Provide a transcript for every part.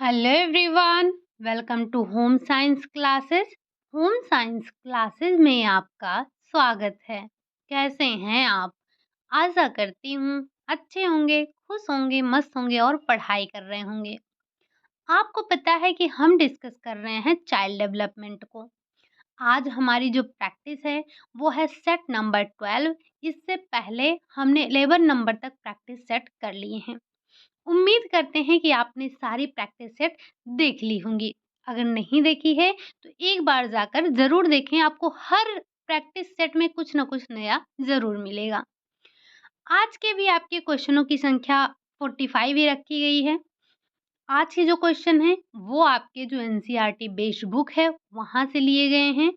Hello everyone, welcome to home science classes. Home science classes में आपका स्वागत है। कैसे हैं आप? आशा करती हूँ अच्छे होंगे, खुश होंगे, मस्त होंगे और पढ़ाई कर रहे होंगे। आपको पता है कि हम डिस्कस कर रहे हैं चाइल्ड डेवलपमेंट को। आज हमारी जो प्रैक्टिस है वो है सेट नंबर 12। इससे पहले हमने 11 नंबर तक प्रैक्टिस सेट कर लिए हैं। उम्मीद करते हैं कि आपने सारी प्रैक्टिस सेट देख ली होंगी। अगर नहीं देखी है तो एक बार जाकर ज़रूर देखें, आपको हर प्रैक्टिस सेट में कुछ ना कुछ नया ज़रूर मिलेगा। आज के भी आपके क्वेश्चनों की संख्या 45 ही रखी गई है। आज के जो क्वेश्चन हैं वो आपके जो एनसीईआरटी बेस्ड बुक है वहाँ से लिए गए हैं।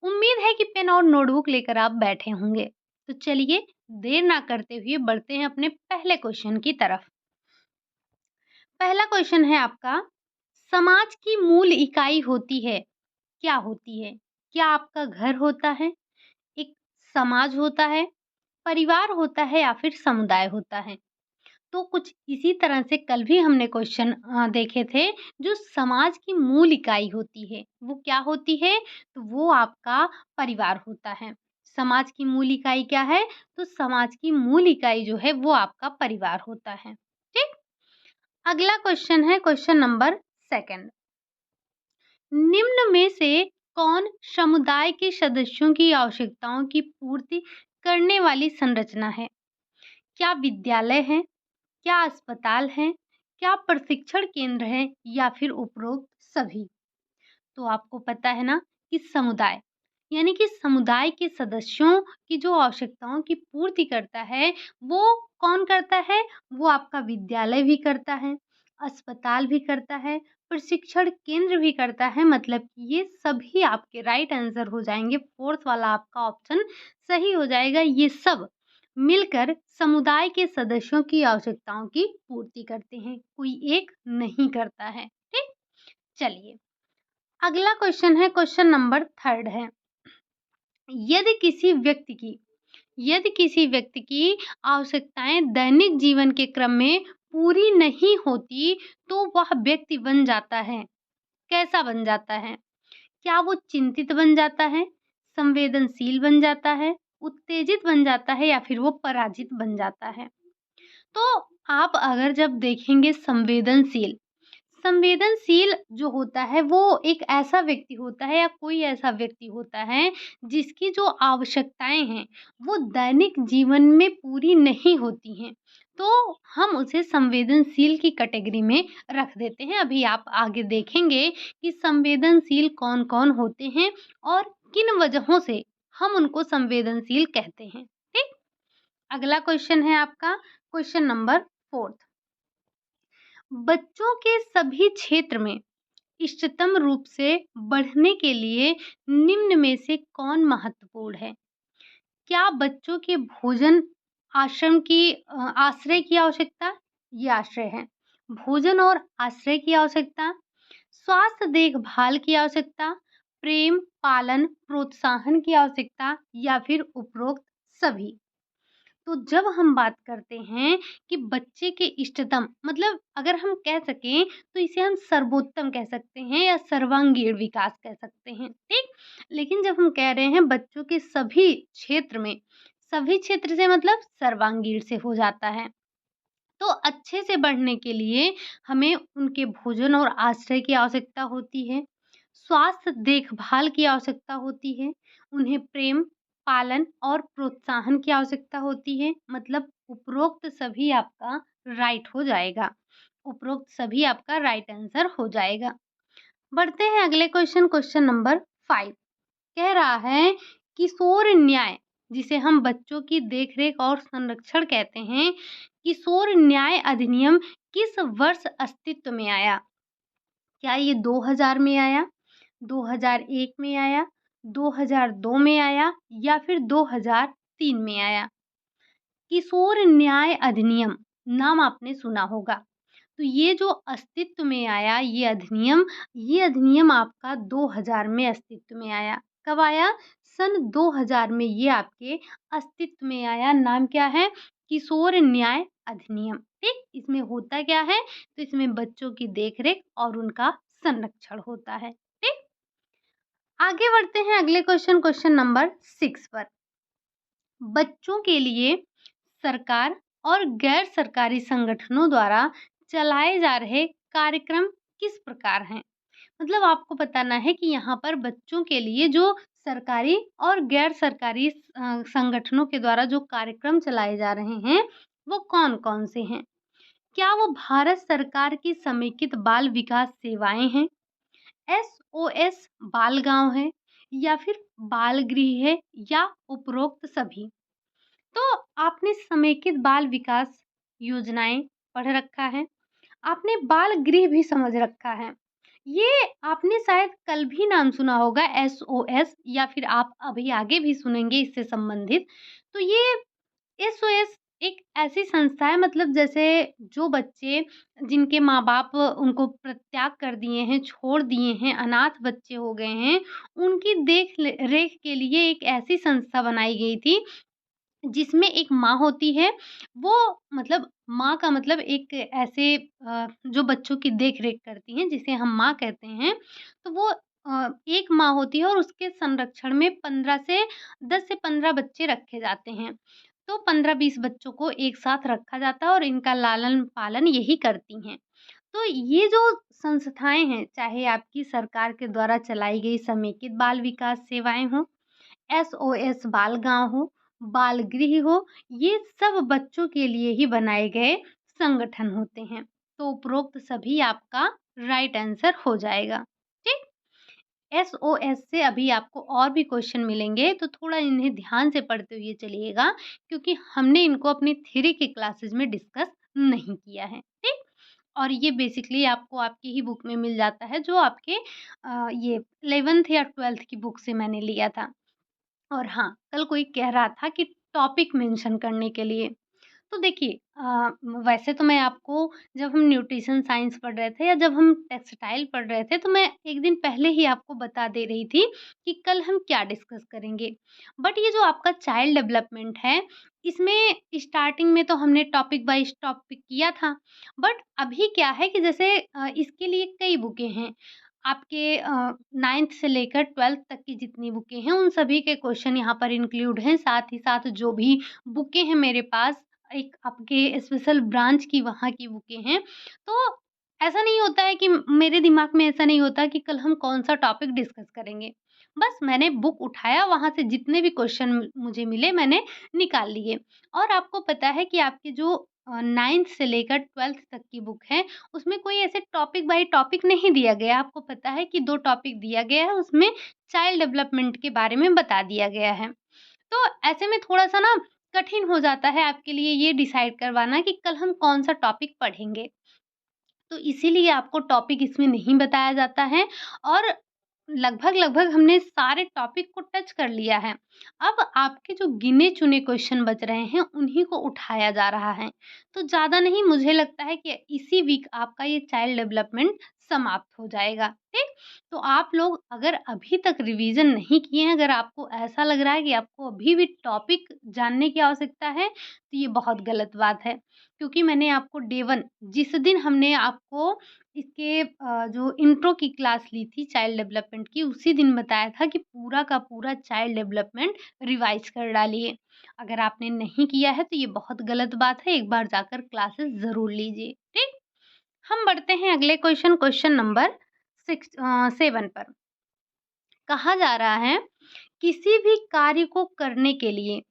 उम्मीद है कि पेन और नोटबुक लेकर आप बैठे होंगे। तो चलिए देर ना करते हुए बढ़ते हैं अपने पहले क्वेश्चन की तरफ। पहला क्वेश्चन है आपका, समाज की मूल इकाई होती है, क्या होती है? क्या आपका घर होता है, एक समाज होता है, परिवार होता है या फिर समुदाय होता है? तो कुछ इसी तरह से कल भी हमने क्वेश्चन देखे थे। जो समाज की मूल इकाई होती है, वो क्या होती है? तो वो आपका परिवार होता है। समाज की मूल इकाई क्या है? तो समाज की मूल इकाई जो है वो आपका परिवार होता है। ठीक? अगला क्वेश्चन है क्वेश्चन नंबर सेकंड। निम्न में से कौन समुदाय के सदस्यों की आवश्यकताओं की पूर्ति करने वाली संरचना है? क्या विद्यालय है? क्या अस्पताल है? क्या प्रशिक्षण केंद्र है या फिर उपरोक्त सभी? तो आपको पता है ना कि समुदाय यानी कि समुदाय के सदस्यों की जो आवश्यकताओं की पूर्ति करता है वो कौन करता है? वो आपका विद्यालय भी करता है, अस्पताल भी करता है, प्रशिक्षण केंद्र भी करता है। मतलब कि ये सभी आपके राइट आंसर हो जाएंगे। फोर्थ वाला आपका ऑप्शन सही हो जाएगा। ये सब मिलकर समुदाय के सदस्यों की आवश्यकताओं की पूर्ति करते हैं, कोई एक नहीं करता है। ठीक, चलिए अगला क्वेश्चन है क्वेश्चन नंबर थर्ड है। यदि किसी व्यक्ति की यदि किसी व्यक्ति की आवश्यकताएं दैनिक जीवन के क्रम में पूरी नहीं होती तो वह व्यक्ति बन जाता है, कैसा बन जाता है? क्या वो चिंतित बन जाता है, संवेदनशील बन जाता है, उत्तेजित बन जाता है या फिर वो पराजित बन जाता है? तो आप अगर जब देखेंगे संवेदनशील, संवेदनशील जो होता है वो एक ऐसा व्यक्ति होता है या कोई ऐसा व्यक्ति होता है जिसकी जो आवश्यकताएं हैं वो दैनिक जीवन में पूरी नहीं होती हैं, तो हम उसे संवेदनशील की कैटेगरी में रख देते हैं। अभी आप आगे देखेंगे कि संवेदनशील कौन कौन होते हैं और किन वजहों से हम उनको संवेदनशील कहते हैं। ठीक, अगला क्वेश्चन है आपका क्वेश्चन नंबर फोर्थ। बच्चों के सभी क्षेत्र में इष्टतम रूप से बढ़ने के लिए निम्न में से कौन महत्वपूर्ण है? क्या बच्चों के भोजन, आश्रम की आश्रय की आवश्यकता, ये आश्रय है, भोजन और आश्रय की आवश्यकता, स्वास्थ्य देखभाल की आवश्यकता, प्रेम, पालन, प्रोत्साहन की आवश्यकता या फिर उपरोक्त सभी? तो जब हम बात करते हैं कि बच्चे के इष्टतम, मतलब अगर हम कह सकें तो इसे हम सर्वोत्तम कह सकते हैं या सर्वांगीण विकास कह सकते हैं। ठीक, लेकिन जब हम कह रहे हैं बच्चों के सभी क्षेत्र में, सभी क्षेत्र से मतलब सर्वांगीण से हो जाता है। तो अच्छे से बढ़ने के लिए हमें उनके भोजन और आश्रय की आवश्यकता होती है, स्वास्थ्य देखभाल की आवश्यकता होती है, उन्हें प्रेम, पालन और प्रोत्साहन की आवश्यकता होती है। मतलब उपरोक्त सभी आपका राइट हो जाएगा। उपरोक्त सभी आपका राइट आंसर हो जाएगा। बढ़ते हैं अगले क्वेश्चन, क्वेश्चन नंबर 5। कह रहा है किशोर न्याय, जिसे हम बच्चों की देखरेख और संरक्षण कहते हैं, किशोर न्याय अधिनियम किस वर्ष अस्तित्व में आया? क्या ये 2000 में आया, 2001 में आया, 2002 में आया या फिर 2003 में आया? किशोर न्याय अधिनियम नाम आपने सुना होगा। तो ये जो अस्तित्व में आया ये अधिनियम आपका 2000 में अस्तित्व में आया। कब आया? सन 2000 में ये आपके अस्तित्व में आया। नाम क्या है? किशोर न्याय अधिनियम। ठीक, इसमें होता क्या है, तो इसमें बच्चों की देखरेख और उनका संरक्षण होता है। ठीक, आगे बढ़ते हैं अगले क्वेश्चन नंबर 6 पर। बच्चों के लिए सरकार और गैर सरकारी संगठनों द्वारा चलाए जा रहे कार्यक्रम किस प्रकार हैं? मतलब आपको बताना है कि यहाँ पर बच्चों के लिए जो सरकारी और गैर सरकारी संगठनों के द्वारा जो कार्यक्रम चलाए जा रहे हैं, वो कौन-कौन से हैं? क्या वो भारत सरकार की समेकित बाल विकास सेवाएँ हैं? एसओएस बाल गाँव है या फिर बाल गृह है या उपरोक्त सभी? तो आपने समेकित बाल विकास योजनाएँ पढ़ रखा है, आपने बाल गृह भी समझ रखा है। ये आपने शायद कल भी नाम सुना होगा एसओएस या फिर आप अभी आगे भी सुनेंगे इससे संबंधित। तो ये एसओएस एक ऐसी संस्था है, मतलब जैसे जो बच्चे जिनके माँ-बाप उनको परित्याग कर दिए हैं, छोड़ दिए हैं, अनाथ बच्चे हो गए हैं, उनकी रेख के लिए एक ऐसी संस्था बनाई गई थी जिसमें एक माँ होती है, वो मतलब माँ का मतलब एक ऐसे जो बच्चों की देख-रेख करती हैं, जिसे हम माँ कहते हैं, तो वो एक माँ होती है और उसके संरक्षण में 15 से 10 से 15 बच्चे रखे जाते हैं। तो 15-20 बच्चों को एक साथ रखा जाता है और इनका लालन-पालन यही करती हैं। तो ये जो संस्थाएँ हैं, चाहे आपकी सरकार के द्वारा चलाई गई समेकित बाल विकास सेवाएँ हों, एसओएस बाल गाँव हो, बाल गृह हो, ये सब बच्चों के लिए ही बनाए गए संगठन होते हैं। तो उपरोक्त सभी आपका राइट आंसर हो जाएगा। ठीक? एसओएस से अभी आपको और भी क्वेश्चन मिलेंगे, तो थोड़ा इन्हें ध्यान से पढ़ते हुए चलिएगा, क्योंकि हमने इनको अपनी थ्योरी की क्लासेस में डिस्कस नहीं किया है। ठीक? और ये बेसिकली आपको आपकी ही बुक में मिल जाता है, जो आपके ये 11th या 12th की बुक से मैंने लिया था। और हाँ, कल कोई कह रहा था कि टॉपिक मेंशन करने के लिए। तो देखिए वैसे तो मैं आपको जब हम न्यूट्रिशन साइंस पढ़ रहे थे या जब हम टेक्सटाइल पढ़ रहे थे, तो मैं 1 दिन पहले ही आपको बता दे रही थी कि कल हम क्या डिस्कस करेंगे। बट ये जो आपका चाइल्ड डेवलपमेंट है, इसमें स्टार्टिंग में तो हमने टॉपिक वाइज़ टॉपिक किया था। बट अभी क्या है कि जैसे इसके लिए कई बुकें हैं। आपके 9th से लेकर 12th तक की जितनी बुकें हैं, उन सभी के क्वेश्चन यहाँ पर इंक्लूड हैं। साथ ही साथ जो भी बुकें हैं मेरे पास, एक आपके स्पेशल ब्रांच की वहाँ की बुकें हैं। तो ऐसा नहीं होता है कि मेरे दिमाग में ऐसा नहीं होता कि कल हम कौन-सा टॉपिक डिस्कस करेंगे। बस मैंने बुक उठाया, वहाँ से जितने भी क्वेश्चन मुझे मिले मैंने निकाल लिए। और आपको पता है कि आपके जो 9th से लेकर 12th तक की बुक है, उसमें कोई ऐसे टॉपिक बाय टॉपिक नहीं दिया गया। आपको पता है कि 2 टॉपिक दिया गया है, उसमें चाइल्ड डेवलपमेंट के बारे में बता दिया गया है। तो ऐसे में थोड़ा-सा ना कठिन हो जाता है आपके लिए ये डिसाइड करवाना कि कल हम कौन-सा टॉपिक पढ़ेंगे। तो इसीलिए आपको टॉपिक इसमें नहीं बताया जाता है और लगभग-लगभग हमने सारे टॉपिक को टच कर लिया है। अब आपके जो गिने-चुने क्वेश्चन बच रहे हैं, उन्हीं को उठाया जा रहा है। तो ज़्यादा नहीं, मुझे लगता है कि इसी वीक आपका ये चाइल्ड डेवलपमेंट समाप्त हो जाएगा, ठीक? तो आप लोग अगर अभी तक रिवीज़न नहीं किए हैं, अगर आपको ऐसा लग रहा है कि आपको अभी भी टॉपिक जानने की आवश्यकता है, तो ये बहुत गलत बात है। क्योंकि मैंने आपको डे 1 जिस दिन हमने आपको इसके जो इंट्रो की क्लास ली थी चाइल्ड डेवलपमेंट की, उसी दिन बताया था कि पूरा का पूरा चाइल्ड डेवलपमेंट रिवाइज़ कर डालिए। अगर आपने नहीं किया है तो ये बहुत गलत बात है, एक बार जाकर क्लासेस ज़रूर लीजिए, ठीक? हम बढ़ते हैं अगले क्वेश्चन नंबर 7 पर। कहा जा रहा है, किसी भी कार्य को करने के लिए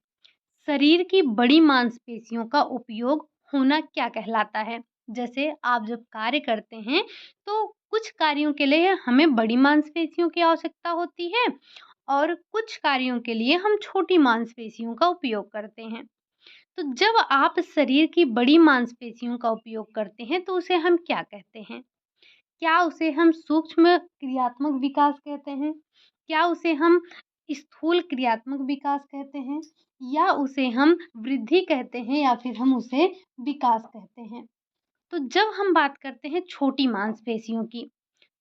शरीर की बड़ी मांसपेशियों का उपयोग होना क्या कहलाता है? जैसे आप जब कार्य करते हैं, तो कुछ कार्यों के लिए हमें बड़ी मांसपेशियों की आवश्यकता होती है और कुछ कार्यों के लिए हम छोटी मांसपेशियों का उपयोग करते हैं। तो जब आप शरीर की बड़ी मांसपेशियों का उपयोग करते हैं, तो उसे हम क्या कहते हैं? क्या उसे हम सूक्ष्म क्रियात्मक विकास कहते हैं? क्या उसे हम स्थूल क्रियात्मक विकास कहते हैं? या उसे हम वृद्धि कहते हैं या फिर हम उसे विकास कहते हैं? तो जब हम बात करते हैं छोटी मांसपेशियों की,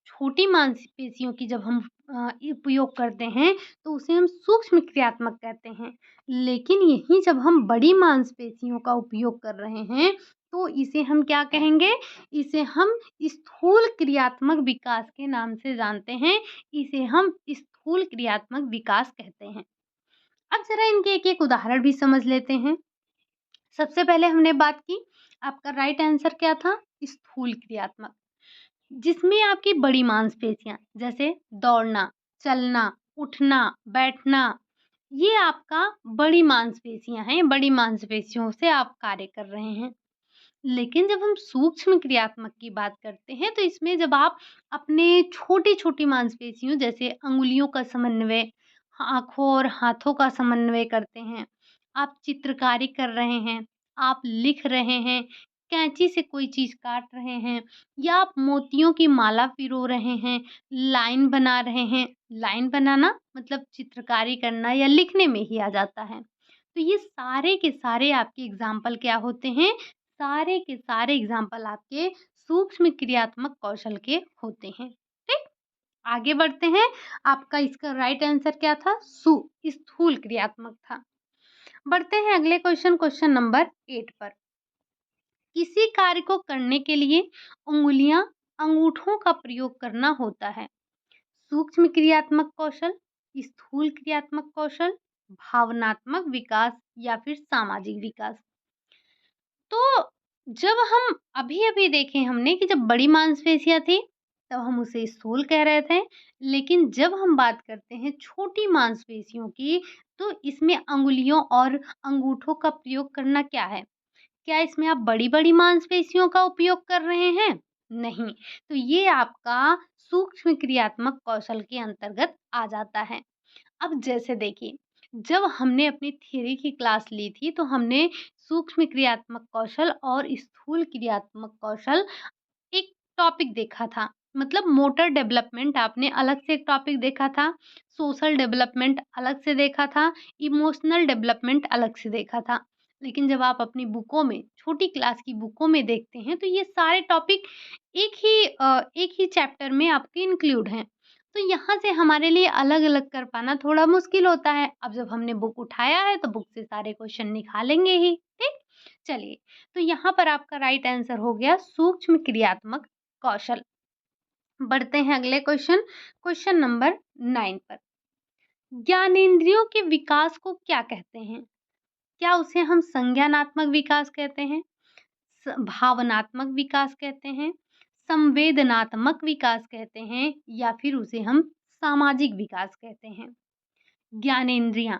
छोटी मांसपेशियों की जब हम उपयोग करते हैं तो उसे हम सूक्ष्म क्रियात्मक कहते हैं। लेकिन यही जब हम बड़ी मांसपेशियों का उपयोग कर रहे हैं तो इसे हम क्या कहेंगे? इसे हम स्थूल क्रियात्मक विकास के नाम से जानते हैं। इसे हम स्थूल क्रियात्मक विकास कहते हैं। अब ज़रा इनके एक-एक उदाहरण भी समझ लेते हैं। सबसे पहले हमने बात की, आपका राइट आंसर क्या था? स्थूल क्रियात्मक। जिसमें आपकी बड़ी मांसपेशियाँ जैसे दौड़ना, चलना, उठना, बैठना, ये आपका बड़ी मांसपेशियाँ हैं, बड़ी मांसपेशियों से आप कार्य कर रहे हैं। लेकिन जब हम सूक्ष्म क्रियात्मक की बात करते हैं तो इसमें जब आप अपने छोटी-छोटी मांसपेशियों जैसे अंगुलियों का समन्वय, आँखों और हाथों का समन्वय करते हैं, आप चित्रकारी कर रहे हैं, आप लिख रहे हैं, कैंची से कोई चीज़ काट रहे हैं या आप मोतियों की माला पिरो रहे हैं, लाइन बना रहे हैं। लाइन बनाना मतलब चित्रकारी करना या लिखने में ही आ जाता है। तो ये सारे के सारे आपके एग्ज़ाम्पल क्या होते हैं? सारे के सारे एग्जाम्पल आपके सूक्ष्म क्रियात्मक कौशल के होते हैं। ठीक, आगे बढ़ते हैं। आपका इसका राइट आंसर क्या था? स्थूल क्रियात्मक था। बढ़ते हैं अगले क्वेश्चन नंबर 8 पर। किसी कार्य को करने के लिए उंगलियां अंगूठों का प्रयोग करना होता है। सूक्ष्म क्रियात्मक कौशल, स्थूल क्रियात्मक कौशल, भावनात्मक विकास या फिर सामाजिक विकास। तो जब हम अभी-अभी देखे हमने कि जब बड़ी मांसपेशियाँ थी, तब हम उसे स्थूल कह रहे थे। लेकिन जब हम बात करते हैं छोटी मांसपेशियों की, तो इसमें अंगुलियों और अंगूठों का प्रयोग करना क्या है? क्या इसमें आप बड़ी-बड़ी मांसपेशियों का उपयोग कर रहे हैं? नहीं। तो ये आपका सूक्ष्म क्रियात्मक कौशल के अंतर्गत आ जाता है। अब जैसे देखिए, जब हमने अपनी थ्योरी की क्लास ली थी, तो हमने सूक्ष्म क्रियात्मक कौशल और स्थूल क्रियात्मक कौशल एक टॉपिक देखा था। मतलब मोटर डेवलपमेंट आपने अलग से एक टॉपिक देखा था, सोशल डेवलपमेंट अलग से देखा था, इमोशनल डेवलपमेंट अलग से देखा था। लेकिन जब आप अपनी बुकों में, छोटी क्लास की बुकों में देखते हैं, तो ये सारे टॉपिक एक ही चैप्टर में आपके इंक्लूड हैं। तो यहाँ से हमारे लिए अलग-अलग कर पाना थोड़ा मुश्किल होता है। अब जब हमने बुक उठाया है, तो बुक से सारे क्वेश्चन निकालेंगे ही, ठीक? चलिए, तो यहाँ पर आपका राइट आंसर हो गया सूक्ष्म क्रियात्मक कौशल। बढ़ते हैं अगले क्वेश्चन नंबर 9 पर। ज्ञानेंद्रियों के विकास को क्या कहते हैं? क्या उसे हम संज्ञानात्मक विकास कहते हैं, भावनात्मक विकास कहते हैं, संवेदनात्मक विकास कहते हैं या फिर उसे हम सामाजिक विकास कहते हैं? ज्ञानेंद्रियां,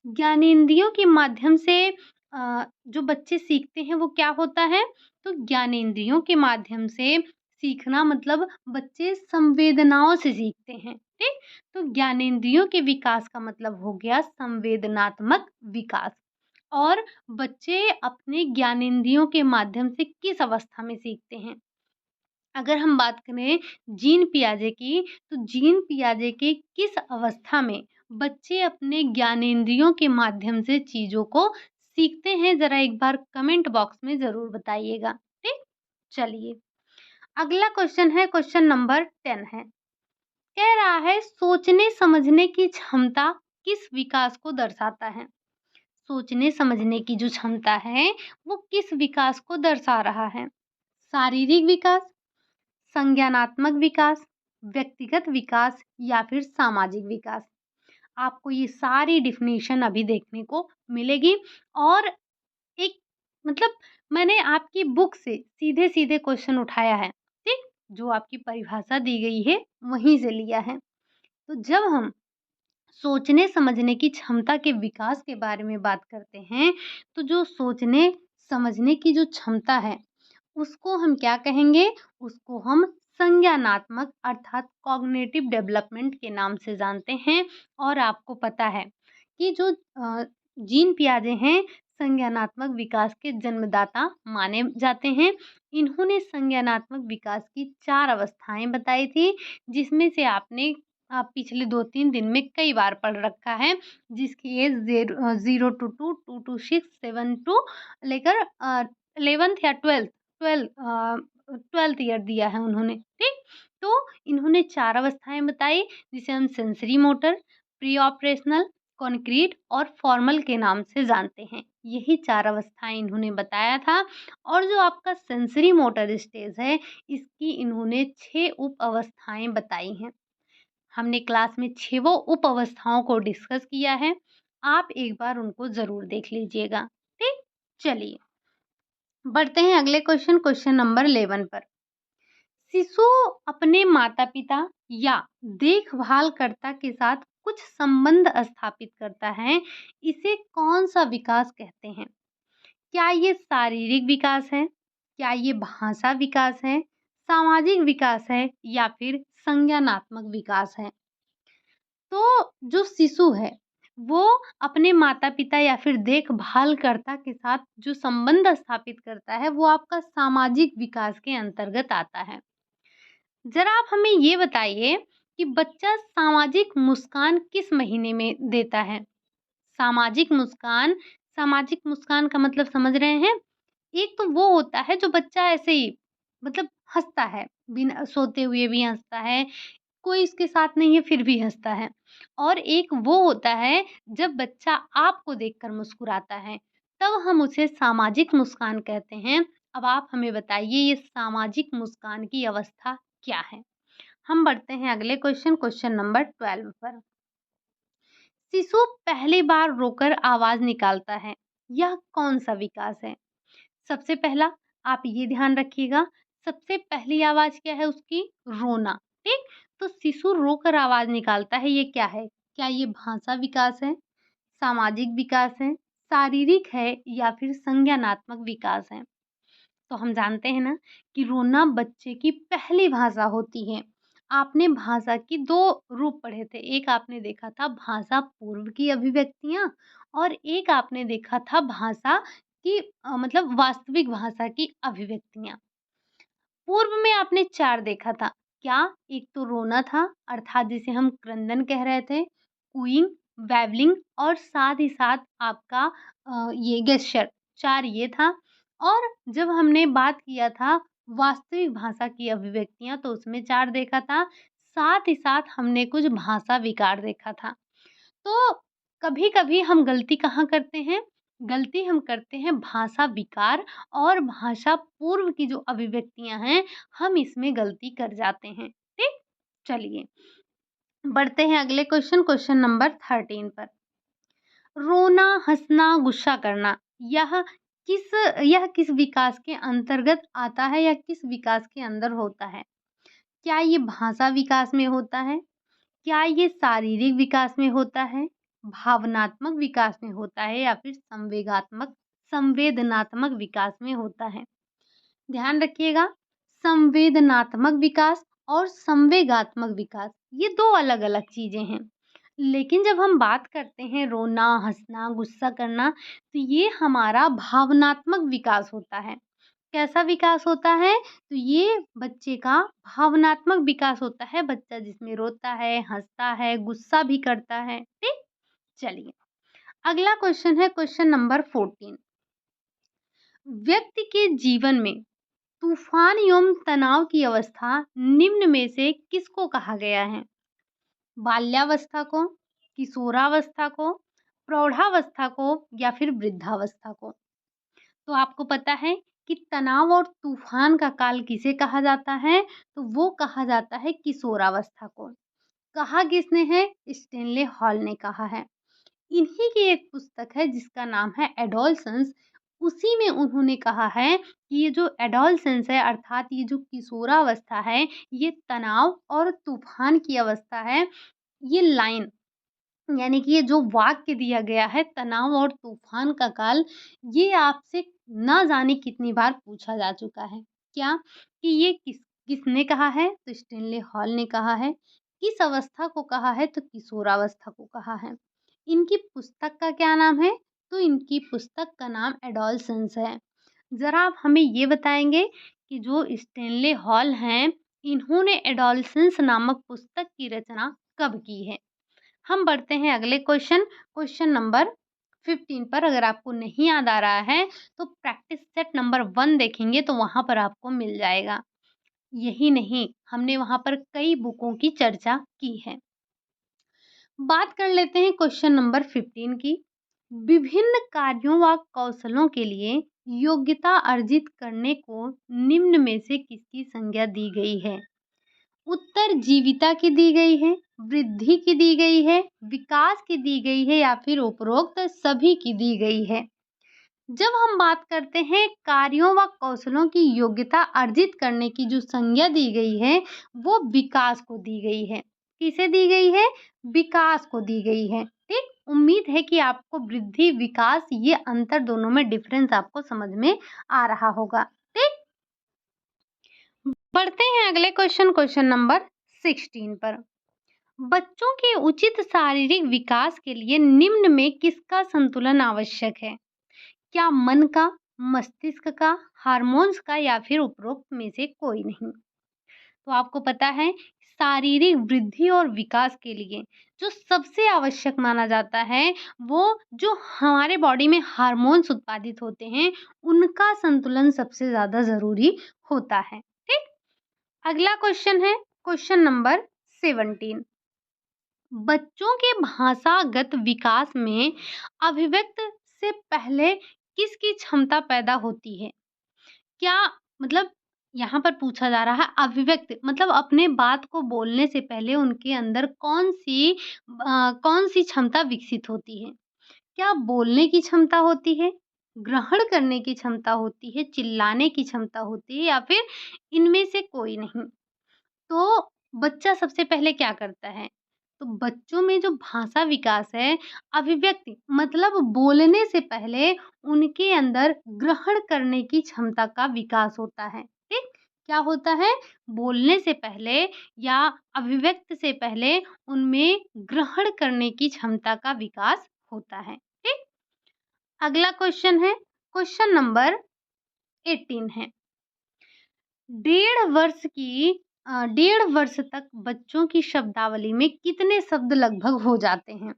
ज्ञानेंद्रियों के माध्यम से जो बच्चे सीखते हैं वो क्या होता है? तो ज्ञानेंद्रियों के माध्यम से सीखना मतलब बच्चे संवेदनाओं से सीखते हैं, ठीक? तो ज्ञानेंद्रियों के विकास का मतलब हो गया संवेदनात्मक विकास। और बच्चे अपने ज्ञानेंद्रियों के माध्यम से किस अवस्था में सीखते हैं? अगर हम बात करें जीन पियाजे की, तो जीन पियाजे के किस अवस्था में बच्चे अपने ज्ञानेंद्रियों के माध्यम से चीज़ों को सीखते हैं, ज़रा एक बार कमेंट बॉक्स में ज़रूर बताइएगा, ठीक? चलिए, अगला क्वेश्चन है, क्वेश्चन नंबर 10 है। कह रहा है सोचने समझने की क्षमता किस विकास को दर्शाता है? सोचने समझने की जो क्षमता है, वो किस विकास को दर्शा रहा है? शारीरिक विकास, संज्ञानात्मक विकास, व्यक्तिगत विकास या फिर सामाजिक विकास। आपको ये सारी डेफिनेशन अभी देखने को मिलेगी। और एक मतलब मैंने आपकी बुक से सीधे-सीधे क्वेश्चन उठाया है, ठीक? जो आपकी परिभाषा दी गई है, वहीं से लिया है। तो जब हम सोचने समझने की क्षमता के विकास के बारे में बात करते हैं, तो जो सोचने समझने की जो क्षमता है, उसको हम क्या कहेंगे? उसको हम संज्ञानात्मक अर्थात कॉग्निटिव डेवलपमेंट के नाम से जानते हैं। और आपको पता है कि जो जीन पियाजे हैं, संज्ञानात्मक विकास के जन्मदाता माने जाते हैं। इन्होंने संज्ञानात्मक विकास की 4 अवस्थाएँ बताई थी, जिसमें से आपने पिछले 2-3 दिन में कई बार पढ़ रखा है, जिसकी एज 0 टू 2, 2 टू 6, 7 टू लेकर 11th या 12th 12th ईयर दिया है उन्होंने, ठीक? तो इन्होंने 4 अवस्थाएँ बताई जिसे हम sensory motor, pre operational, concrete और फॉर्मल के नाम से जानते हैं। यही 4 अवस्थाएँ इन्होंने बताया था और जो आपका सेंसरी मोटर स्टेज है, इसकी इन्होंने 6 उप अवस्थाएँ बताई हैं। हमने क्लास में 6 वो उप अवस्थाओं को डिस्कस किया है। आप एक बार उनको ज़रूर देख लीजिएगा। ठीक? चलिए, बढ़ते हैं अगले क्वेश्चन नंबर 11 पर। शिशु अपने माता-पिता या देखभालकर्ता के साथ कुछ संबंध स्थापित करता है, इसे कौन-सा विकास कहते हैं? क्या ये शारीरिक विकास है? क्या ये भाषा विकास है? सामाजिक विकास है या फिर संज्ञानात्मक विकास है? तो जो शिशु है, वो अपने माता-पिता या फिर देखभालकर्ता के साथ जो संबंध स्थापित करता है, वो आपका सामाजिक विकास के अंतर्गत आता है। ज़रा आप हमें ये बताइए कि बच्चा सामाजिक मुस्कान किस महीने में देता है? सामाजिक मुस्कान का मतलब समझ रहे हैं? एक तो वो होता है जो बच्चा ऐसे ही मतलब हँसता है, बिना सोते हुए भी हँसता है, कोई इसके साथ नहीं है फिर भी हँसता है। और एक वो होता है जब बच्चा आपको देखकर मुस्कुराता है, तब हम उसे सामाजिक मुस्कान कहते हैं। अब आप हमें बताइए ये सामाजिक मुस्कान की अवस्था क्या है? हम बढ़ते हैं अगले क्वेश्चन नंबर 12 पर। शिशु पहली बार रोकर आवाज़ निकालता है, यह कौन-सा विकास है? सबसे पहला आप ये ध्यान रखिएगा, सबसे पहली आवाज़ क्या है उसकी? रोना, ठीक? तो शिशु रोकर आवाज़ निकालता है, ये क्या है? क्या ये भाषा विकास है, सामाजिक विकास है, शारीरिक है या फिर संज्ञानात्मक विकास है? तो हम जानते हैं ना कि रोना बच्चे की पहली भाषा होती है। आपने भाषा की 2 रूप पढ़े थे, एक आपने देखा था भाषा पूर्व की अभिव्यक्तियाँ और एक आपने देखा था भाषा की मतलब वास्तविक भाषा की अभिव्यक्तियाँ। पूर्व में आपने 4 देखा था, क्या? एक तो रोना था अर्थात जिसे हम क्रंदन कह रहे थे, कूइंग, बैबलिंग और साथ ही साथ आपका ये गेस्चर 4 ये था और जब हमने बात किया था वास्तविक भाषा की अभिव्यक्तियाँ तो उसमें 4 देखा था, साथ ही साथ हमने कुछ भाषा विकार देखा था। तो कभी-कभी हम गलती कहाँ करते हैं? गलती हम करते हैं भाषा विकार और भाषा पूर्व की जो अभिव्यक्तियाँ हैं, हम इसमें गलती कर जाते हैं। ठीक? चलिए, बढ़ते हैं अगले क्वेश्चन नंबर 13 पर। रोना, हँसना, गुस्सा करना किस यह किस विकास के अंतर्गत आता है या किस विकास के अंदर होता है? क्या ये भाषा विकास में होता है? क्या ये शारीरिक विकास में होता है, भावनात्मक विकास में होता है या फिर संवेदनात्मक विकास में होता है? ध्यान रखिएगा, संवेदनात्मक विकास और संवेगात्मक विकास, ये 2 अलग-अलग चीज़ें हैं। लेकिन जब हम बात करते हैं रोना, हँसना, गुस्सा करना, तो ये हमारा भावनात्मक विकास होता है। कैसा विकास होता है? तो ये बच्चे का भावनात्मक विकास होता है, बच्चा जिसमें रोता है, हँसता है, गुस्सा भी करता है, ठीक? चलिए, अगला क्वेश्चन है क्वेश्चन नंबर 14। व्यक्ति के जीवन में तूफ़ान एवं तनाव की अवस्था निम्न में से किसको कहा गया है? बाल्यावस्था को, किशोरावस्था को, प्रौढ़ावस्था को या फिर वृद्धावस्था को? तो आपको पता है कि तनाव और तूफान का काल किसे कहा जाता है? तो वो कहा जाता है किशोरावस्था को। कहा किसने है? स्टेनले हॉल ने कहा है। इन्हीं की एक पुस्तक है जिसका नाम है एडोलसेंस। उसी में उन्होंने कहा है कि ये जो एडोलसेंस है अर्थात ये जो किशोरावस्था है, ये तनाव और तूफान की अवस्था है। ये लाइन यानी कि ये जो वाक्य दिया गया है तनाव और तूफान का काल, ये आपसे ना जाने कितनी बार पूछा जा चुका है। क्या? कि ये किसने कहा है? तो स्टेनले हॉल ने कहा है। किस अवस्था को कहा है? तो किशोरावस्था को कहा है। इनकी पुस्तक का क्या नाम है? तो इनकी पुस्तक का नाम एडोलसेंस है। ज़रा आप हमें ये बताएँगे कि जो स्टेनले हॉल हैं, इन्होंने एडोलसेंस नामक पुस्तक की रचना कब की है? हम बढ़ते हैं अगले क्वेश्चन नंबर 15 पर। अगर आपको नहीं याद आ रहा है, तो प्रैक्टिस सेट नंबर 1 देखेंगे तो वहाँ पर आपको मिल जाएगा। यही नहीं, हमने वहाँ पर कई बुकों की चर्चा की है। बात कर लेते हैं क्वेश्चन नंबर 15 की। विभिन्न कार्यों व कौशलों के लिए योग्यता अर्जित करने को निम्न में से किसकी संज्ञा दी गई है? उत्तर जीविता की दी गई है, वृद्धि की दी गई है, विकास की दी गई है या फिर उपरोक्त सभी की दी गई है। जब हम बात करते हैं कार्यों व कौशलों की योग्यता अर्जित करने की जो संज्ञा दी गई है, वो विकास को दी गई है। किसे दी गई है? विकास को दी गई है। ठीक, उम्मीद है कि आपको वृद्धि विकास ये अंतर दोनों में डिफरेंस आपको समझ में आ रहा होगा। ठीक, बढ़ते हैं अगले क्वेश्चन नंबर 16 पर। बच्चों के उचित शारीरिक विकास के लिए निम्न में किसका संतुलन आवश्यक है? क्या मन का, मस्तिष्क का, हार्मोन्स का या फिर उपरोक्त में से कोई नहीं? तो आपको पता है शारीरिक वृद्धि और विकास के लिए जो सबसे आवश्यक माना जाता है, वो जो हमारे बॉडी में हार्मोन्स उत्पादित होते हैं, उनका संतुलन सबसे ज़्यादा ज़रूरी होता है। ठीक? अगला क्वेश्चन है क्वेश्चन नंबर 17। बच्चों के भाषागत विकास में अभिव्यक्त से पहले किसकी क्षमता पैदा होती है? क्या मतलब यहाँ पर पूछा जा रहा है अभिव्यक्त मतलब अपने बात को बोलने से पहले उनके अंदर कौन-सी क्षमता विकसित होती है? क्या बोलने की क्षमता होती है? ग्रहण करने की क्षमता होती है? चिल्लाने की क्षमता होती है या फिर इनमें से कोई नहीं? तो बच्चा सबसे पहले क्या करता है? तो बच्चों में जो भाषा विकास है, अभिव्यक्ति मतलब बोलने से पहले उनके अंदर ग्रहण करने की क्षमता का विकास होता है। ठीक? क्या होता है? बोलने से पहले या अभिव्यक्त से पहले उनमें ग्रहण करने की क्षमता का विकास होता है। ठीक? अगला क्वेश्चन है, क्वेश्चन नंबर 18 है। डेढ़ वर्ष तक बच्चों की शब्दावली में कितने शब्द लगभग हो जाते हैं?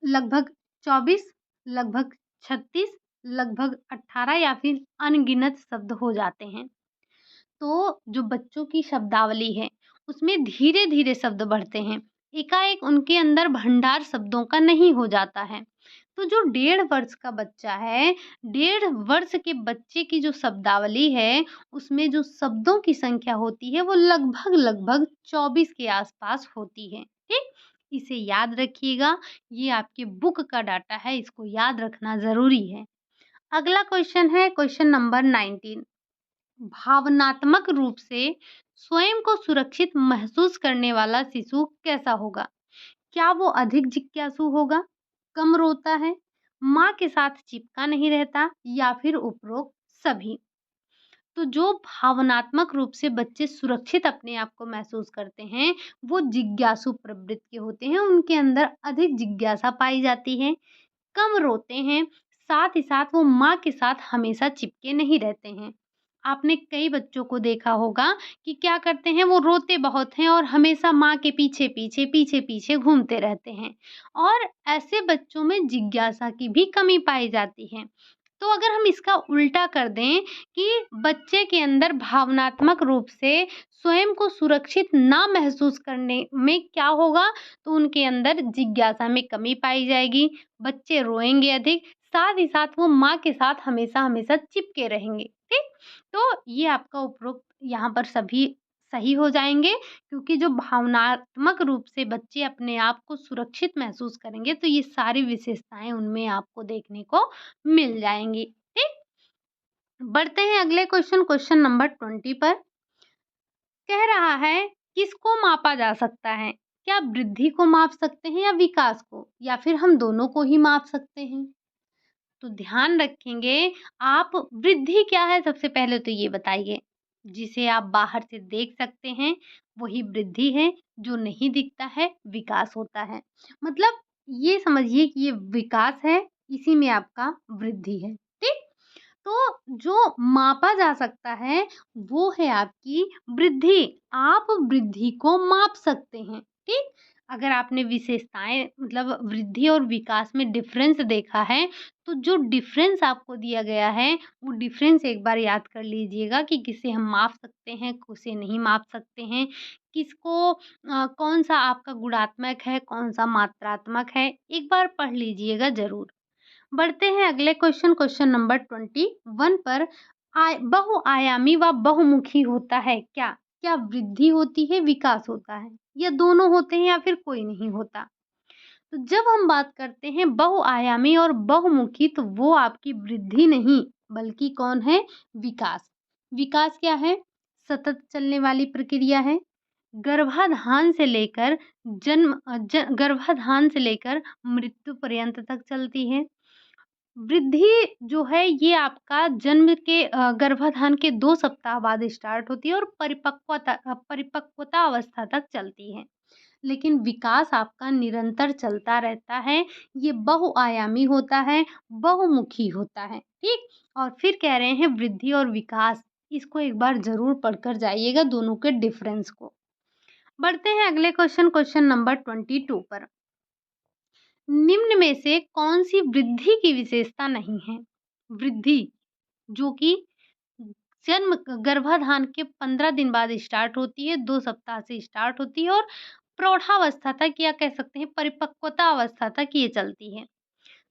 लगभग 24, लगभग 36, लगभग 18 या फिर अनगिनत शब्द हो जाते हैं। तो जो बच्चों की शब्दावली है, उसमें धीरे-धीरे शब्द बढ़ते हैं। एकाएक उनके अंदर भंडार शब्दों का नहीं हो जाता है। तो जो डेढ़ वर्ष का बच्चा है, डेढ़ वर्ष के बच्चे की जो शब्दावली है, उसमें जो शब्दों की संख्या होती है, वो लगभग-लगभग 24 के आसपास होती है। ठीक? इसे याद रखिएगा, ये आपके बुक का डाटा है, इसको याद रखना ज़रूरी है। अगला क्वेश्चन है क्वेश्चन नंबर 19। भावनात्मक रूप से स्वयं को सुरक्षित महसूस करने वाला शिशु कैसा होगा? क्या वो अधिक जिज्ञासु होगा, कम रोता है, माँ के साथ चिपका नहीं रहता या फिर उपरोक्त सभी? तो जो भावनात्मक रूप से बच्चे सुरक्षित अपने आप को महसूस करते हैं, वो जिज्ञासु प्रवृत्ति के होते हैं, उनके अंदर अधिक जिज्ञासा पाई जाती है, कम रोते हैं, साथ ही साथ वो माँ के साथ हमेशा चिपके नहीं रहते हैं। आपने कई बच्चों को देखा होगा कि क्या करते हैं, वो रोते बहुत हैं और हमेशा माँ के पीछे-पीछे, पीछे-पीछे घूमते रहते हैं और ऐसे बच्चों में जिज्ञासा की भी कमी पाई जाती है। तो अगर हम इसका उल्टा कर दें कि बच्चे के अंदर भावनात्मक रूप से स्वयं को सुरक्षित ना महसूस करने में क्या होगा, तो उनके अंदर जिज्ञासा में कमी पाई जाएगी, बच्चे रोएँगे अधिक, साथ ही साथ वो माँ के साथ हमेशा-हमेशा चिपके रहेंगे, ठीक? तो ये आपका उपरोक्त यहाँ पर सभी सही हो जाएँगे क्योंकि जो भावनात्मक रूप से बच्चे अपने आप को सुरक्षित महसूस करेंगे, तो ये सारी विशेषताएँ उनमें आपको देखने को मिल जाएँगी, ठीक? बढ़ते हैं अगले क्वेश्चन नंबर 20 पर। कह रहा है किसको मापा जा सकता है? क्या वृद्धि को माप सकते हैं या विकास को? या फिर हम दोनों को ही माप सकते हैं? तो ध्यान रखेंगे आप वृद्धि क्या है सबसे पहले तो ये बताइए? जिसे आप बाहर से देख सकते हैं वही वृद्धि है, जो नहीं दिखता है विकास होता है। मतलब ये समझिए कि ये विकास है, इसी में आपका वृद्धि है, ठीक? तो जो मापा जा सकता है वो है आपकी वृद्धि। आप वृद्धि को माप सकते हैं, ठीक? अगर आपने विशेषताएँ मतलब वृद्धि और विकास में डिफ़रेंस देखा है, तो जो डिफ़रेंस आपको दिया गया है, वो डिफ़रेंस एक बार याद कर लीजिएगा कि किसे हम माप सकते हैं, किसे नहीं माप सकते हैं, किसको कौन-सा आपका गुणात्मक है, कौन-सा मात्रात्मक है, एक बार पढ़ लीजिएगा ज़रूर। बढ़ते हैं अगले क्वेश्चन, क्वेश्चन नंबर 21 पर। बहुआयामी व बहुमुखी होता है क्या? क्या वृद्धि होती है, विकास होता है? या दोनों होते हैं या फिर कोई नहीं होता? तो जब हम बात करते हैं बहुआयामी और बहुमुखी, तो वो आपकी वृद्धि नहीं बल्कि कौन है? विकास। विकास क्या है? सतत चलने वाली प्रक्रिया है। गर्भाधान से लेकर गर्भाधान से लेकर मृत्यु पर्यंत तक चलती है। वृद्धि जो है ये आपका जन्म के गर्भाधान के 2 सप्ताह बाद स्टार्ट होती है और परिपक्वता अवस्था तक चलती है। लेकिन विकास आपका निरंतर चलता रहता है, ये बहुआयामी होता है, बहुमुखी होता है, ठीक? और फिर कह रहे हैं वृद्धि और विकास, इसको एक बार ज़रूर पढ़कर जाइएगा दोनों के डिफरेंस को। बढ़ते हैं अगले क्वेश्चन, क्वेश्चन नंबर 22 पर। निम्न में से कौन-सी वृद्धि की विशेषता नहीं है? वृद्धि जो कि जन्म गर्भाधान के 15 दिन बाद स्टार्ट होती है, 2 सप्ताह से स्टार्ट होती है और प्रौढ़ावस्था तक या कह सकते हैं परिपक्वता अवस्था तक ये चलती है।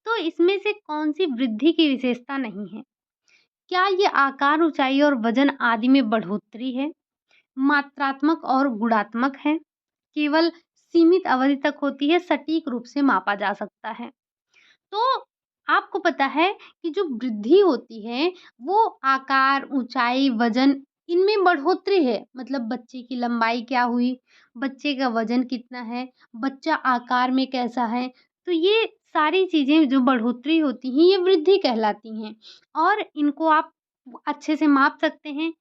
तो इसमें से कौन-सी वृद्धि की विशेषता नहीं है? क्या ये आकार, ऊँचाई और वज़न आदि में बढ़ोतरी है? मात्रात्मक और गुणात्मक है? केवल सीमित अवधि तक होती है, सटीक रूप से मापा जा सकता है? तो आपको पता है कि जो वृद्धि होती है, वो आकार, ऊँचाई, वज़न इनमें बढ़ोतरी है। मतलब बच्चे की लंबाई क्या हुई, बच्चे का वज़न कितना है, बच्चा आकार में कैसा है। तो ये सारी चीज़ें जो बढ़ोतरी होती हैं, ये वृद्धि कहलाती हैं और इनको आप अच्छे से माप सकते हैं।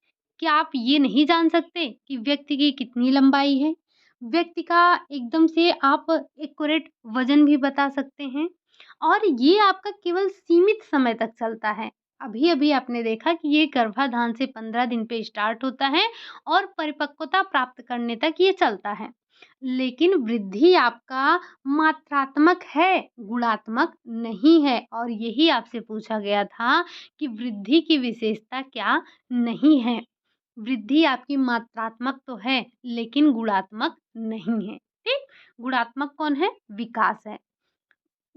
क्या आप ये नहीं जान सकते कि व्यक्ति की कितनी लंबाई है? व्यक्ति का एकदम से आप एक्यूरेट वज़न भी बता सकते हैं। और ये आपका केवल सीमित समय तक चलता है। अभी-अभी आपने देखा कि ये गर्भाधान से 15 दिन पे स्टार्ट होता है और परिपक्वता प्राप्त करने तक ये चलता है। लेकिन वृद्धि आपका मात्रात्मक है, गुणात्मक नहीं है और यही आपसे पूछा गया था कि वृद्धि की विशेषता क्या नहीं है। वृद्धि आपकी मात्रात्मक तो है, लेकिन गुणात्मक नहीं है, ठीक? गुणात्मक कौन है? विकास है।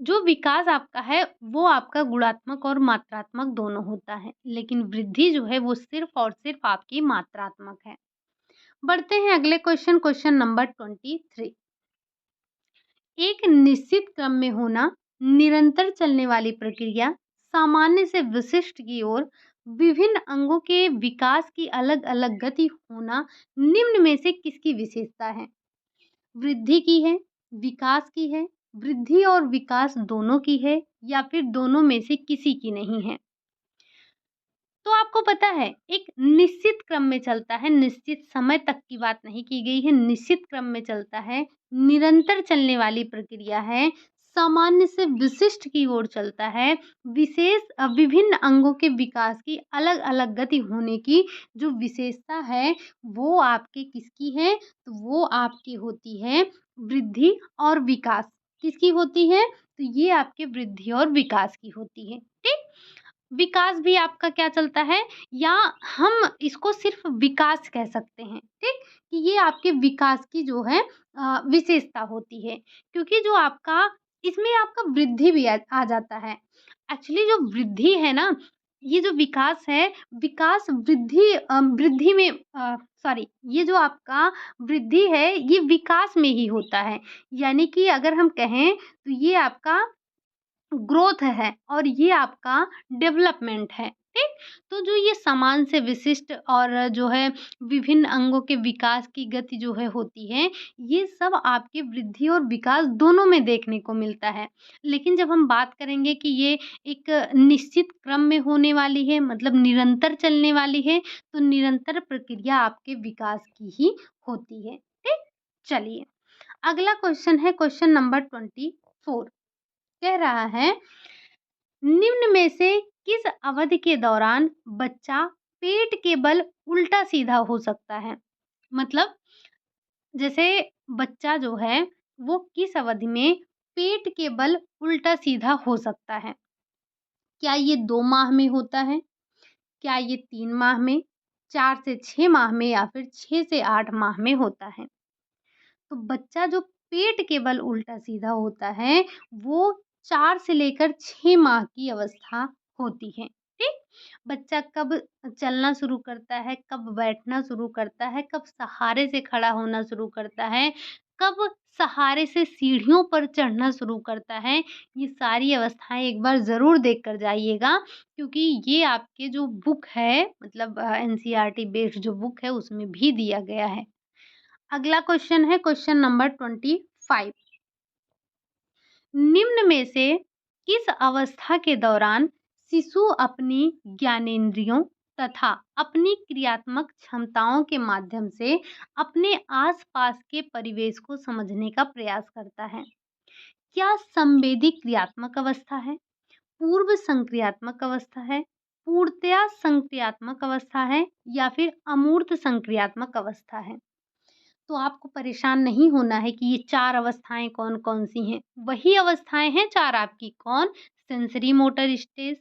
जो विकास आपका है, वो आपका गुणात्मक और मात्रात्मक दोनों होता है, लेकिन वृद्धि जो है वो सिर्फ़ और सिर्फ़ आपकी मात्रात्मक है। बढ़ते हैं अगले क्वेश्चन, क्वेश्चन नंबर 23। एक निश्चित क्रम में होना, निरंतर चलने वाली प्रक्रिया, सामान्य से विशिष्ट की ओर विभिन्न अंगों के विकास की अलग-अलग गति होना, निम्न में से किसकी विशेषता है? वृद्धि की है, विकास की है, वृद्धि और विकास दोनों की है या फिर दोनों में से किसी की नहीं है। तो आपको पता है एक निश्चित क्रम में चलता है, निश्चित समय तक की बात नहीं की गई है, निश्चित क्रम में चलता है, निरंतर चलने वाली प्रक्रिया है, सामान्य से विशिष्ट की ओर चलता है, विभिन्न अंगों के विकास की अलग-अलग गति होने की जो विशेषता है, वो आपके किसकी है? तो वो आपकी होती है वृद्धि और विकास। किसकी होती है? तो ये आपके वृद्धि और विकास की होती है, ठीक? विकास भी आपका क्या चलता है या हम इसको सिर्फ़ विकास कह सकते हैं, ठीक? कि ये आपके विकास की जो है विशेषता होती है। क्योंकि जो आपका इसमें आपका वृद्धि भी आ जाता है। एक्चुअली जो वृद्धि है ना, ये जो विकास है, विकास वृद्धि में सॉरी ये जो आपका वृद्धि है, ये विकास में ही होता है। यानी कि अगर हम कहें तो ये आपका ग्रोथ है और ये आपका डेवलपमेंट है, ठीक? तो जो ये समान से विशिष्ट और जो है विभिन्न अंगों के विकास की गति जो है होती है, ये सब आपके वृद्धि और विकास दोनों में देखने को मिलता है। लेकिन जब हम बात करेंगे कि ये एक निश्चित क्रम में होने वाली है मतलब निरंतर चलने वाली है, तो निरंतर प्रक्रिया आपके विकास की ही होती है, ठीक? चलिए, अगला क्वेश्चन है क्वेश्चन नंबर 24। कह रहा है निम्न में से किस अवधि के दौरान बच्चा पेट के बल उल्टा सीधा हो सकता है? मतलब जैसे बच्चा जो है वो किस अवधि में पेट के बल उल्टा-सीधा हो सकता है? क्या ये 2 माह में होता है? क्या ये 3 माह में, 4 से 6 माह में या फिर 6 से 8 माह में होता है? तो बच्चा जो पेट के बल उल्टा-सीधा होता है, वो 4 से लेकर 6 माह की अवस्था होती है, ठीक? बच्चा कब चलना शुरू करता है, कब बैठना शुरू करता है, कब सहारे से खड़ा होना शुरू करता है, कब सहारे से सीढ़ियों पर चढ़ना शुरू करता है, ये सारी अवस्थाएँ एक बार ज़रूर देख कर जाइएगा, क्योंकि ये आपके जो बुक है मतलब एनसीईआरटी बेस्ड जो बुक है उसमें भी दिया गया है। अगला क्वेश्चन है क्वेश्चन नंबर 25। निम्न में से किस अवस्था के दौरान शिशु अपनी ज्ञानेंद्रियों तथा अपनी क्रियात्मक क्षमताओं के माध्यम से अपने आसपास के परिवेश को समझने का प्रयास करता है? क्या संवेदी क्रियात्मक अवस्था है, पूर्व संक्रियात्मक अवस्था है, पूर्णतया संक्रियात्मक अवस्था है या फिर अमूर्त संक्रियात्मक अवस्था है? तो आपको परेशान नहीं होना है कि ये 4 अवस्थाएँ कौन-कौन सी हैं। वही अवस्थाएँ हैं 4 आपकी कौन? Sensory motor stage,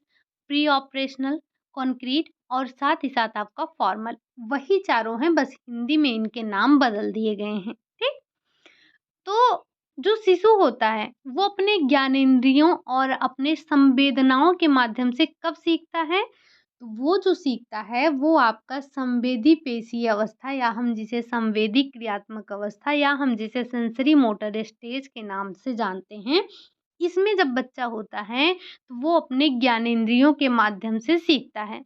pre operational, concrete और साथ ही साथ आपका फॉर्मल। वही चारों हैं बस हिंदी में इनके नाम बदल दिए गए हैं, ठीक? तो जो शिशु होता है, वो अपने ज्ञानेंद्रियों और अपने संवेदनाओं के माध्यम से कब सीखता है? तो वो जो सीखता है, वो आपका संवेदी पेशीय अवस्था या हम जिसे संवेदी क्रियात्मक अवस्था या हम जिसे सेंसरी मोटर स्टेज के नाम से जानते हैं, इसमें जब बच्चा होता है, तो वो अपने ज्ञानेंद्रियों के माध्यम से सीखता है।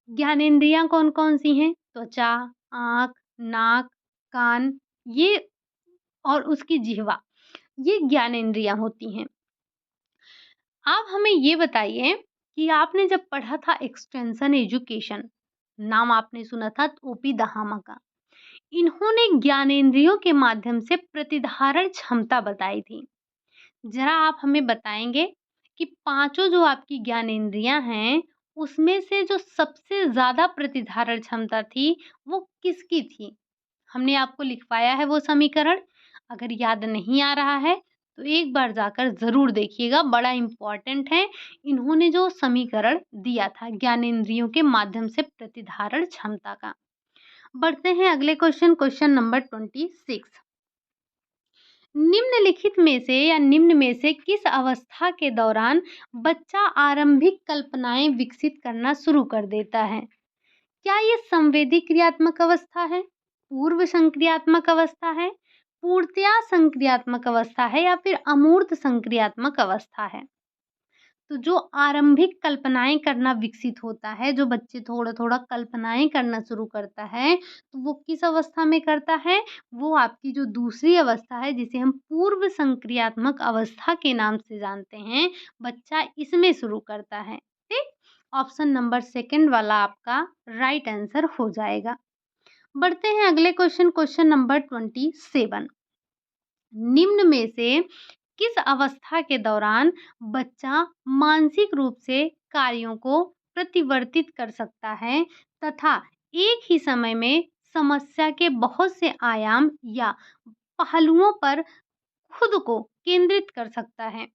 ज्ञानेंद्रियाँ कौन-कौन सी हैं? त्वचा, आँख, नाक, कान ये और उसकी जिह्वा, ये ज्ञानेंद्रियाँ होती हैं। आप हमें ये बताइए कि आपने जब पढ़ा था एक्सटेंशन एजुकेशन, नाम आपने सुना था ओपी दहामा का। इन्होंने ज्ञानेंद्रियों के माध्यम से प्रतिधारण क्षमता बताई थी। ज़रा आप हमें बताएँगे कि पाँचों जो आपकी ज्ञानेंद्रियाँ हैं, उसमें से जो सबसे ज़्यादा प्रतिधारण क्षमता थी, वो किसकी थी? हमने आपको लिखवाया है वो समीकरण, अगर याद नहीं आ रहा है, तो एक बार जाकर ज़रूर देखिएगा, बड़ा इम्पोर्टेंट है। इन्होंने जो समीकरण दिया था ज्ञानेंद्रियों के माध्यम से प्रतिधारण क्षमता का। बढ़ते हैं अगले क्वेश्चन, क्वेश्चन नंबर 26। निम्नलिखित में से या निम्न में से किस अवस्था के दौरान बच्चा आरंभिक कल्पनाएँ विकसित करना शुरू कर देता है? क्या ये संवेदी क्रियात्मक अवस्था है, पूर्व संक्रियात्मक अवस्था है, पूर्णतया संक्रियात्मक अवस्था है या फिर अमूर्त संक्रियात्मक अवस्था है? तो जो आरंभिक कल्पनाएँ करना विकसित होता है, जो बच्चे थोड़ा-थोड़ा कल्पनाएँ करना शुरू करता है, तो वो किस अवस्था में करता है? वो आपकी जो दूसरी अवस्था है, जिसे हम पूर्व संक्रियात्मक अवस्था के नाम से जानते हैं, बच्चा इसमें शुरू करता है, ठीक? ऑप्शन नंबर सेकंड वाला आपका राइट आंसर हो जाएगा। बढ़ते हैं अगले क्वेश्चन, क्वेश्चन नंबर 27। निम्न में से किस अवस्था के दौरान बच्चा मानसिक रूप से कार्यों को प्रतिवर्तित कर सकता है तथा एक ही समय में समस्या के बहुत से आयाम या पहलुओं पर खुद को केंद्रित कर सकता है?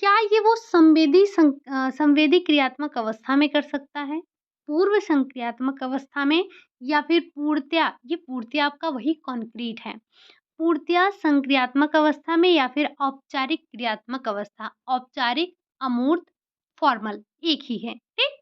क्या ये वो संवेदी क्रियात्मक अवस्था में कर सकता है, पूर्व संक्रियात्मक अवस्था में या फिर पूर्णतया, ये पूर्णतया आपका वही कॉन्क्रीट है, पूर्णतया संक्रियात्मक अवस्था में या फिर औपचारिक क्रियात्मक अवस्था, औपचारिक, अमूर्त, फॉर्मल एक ही है, ठीक?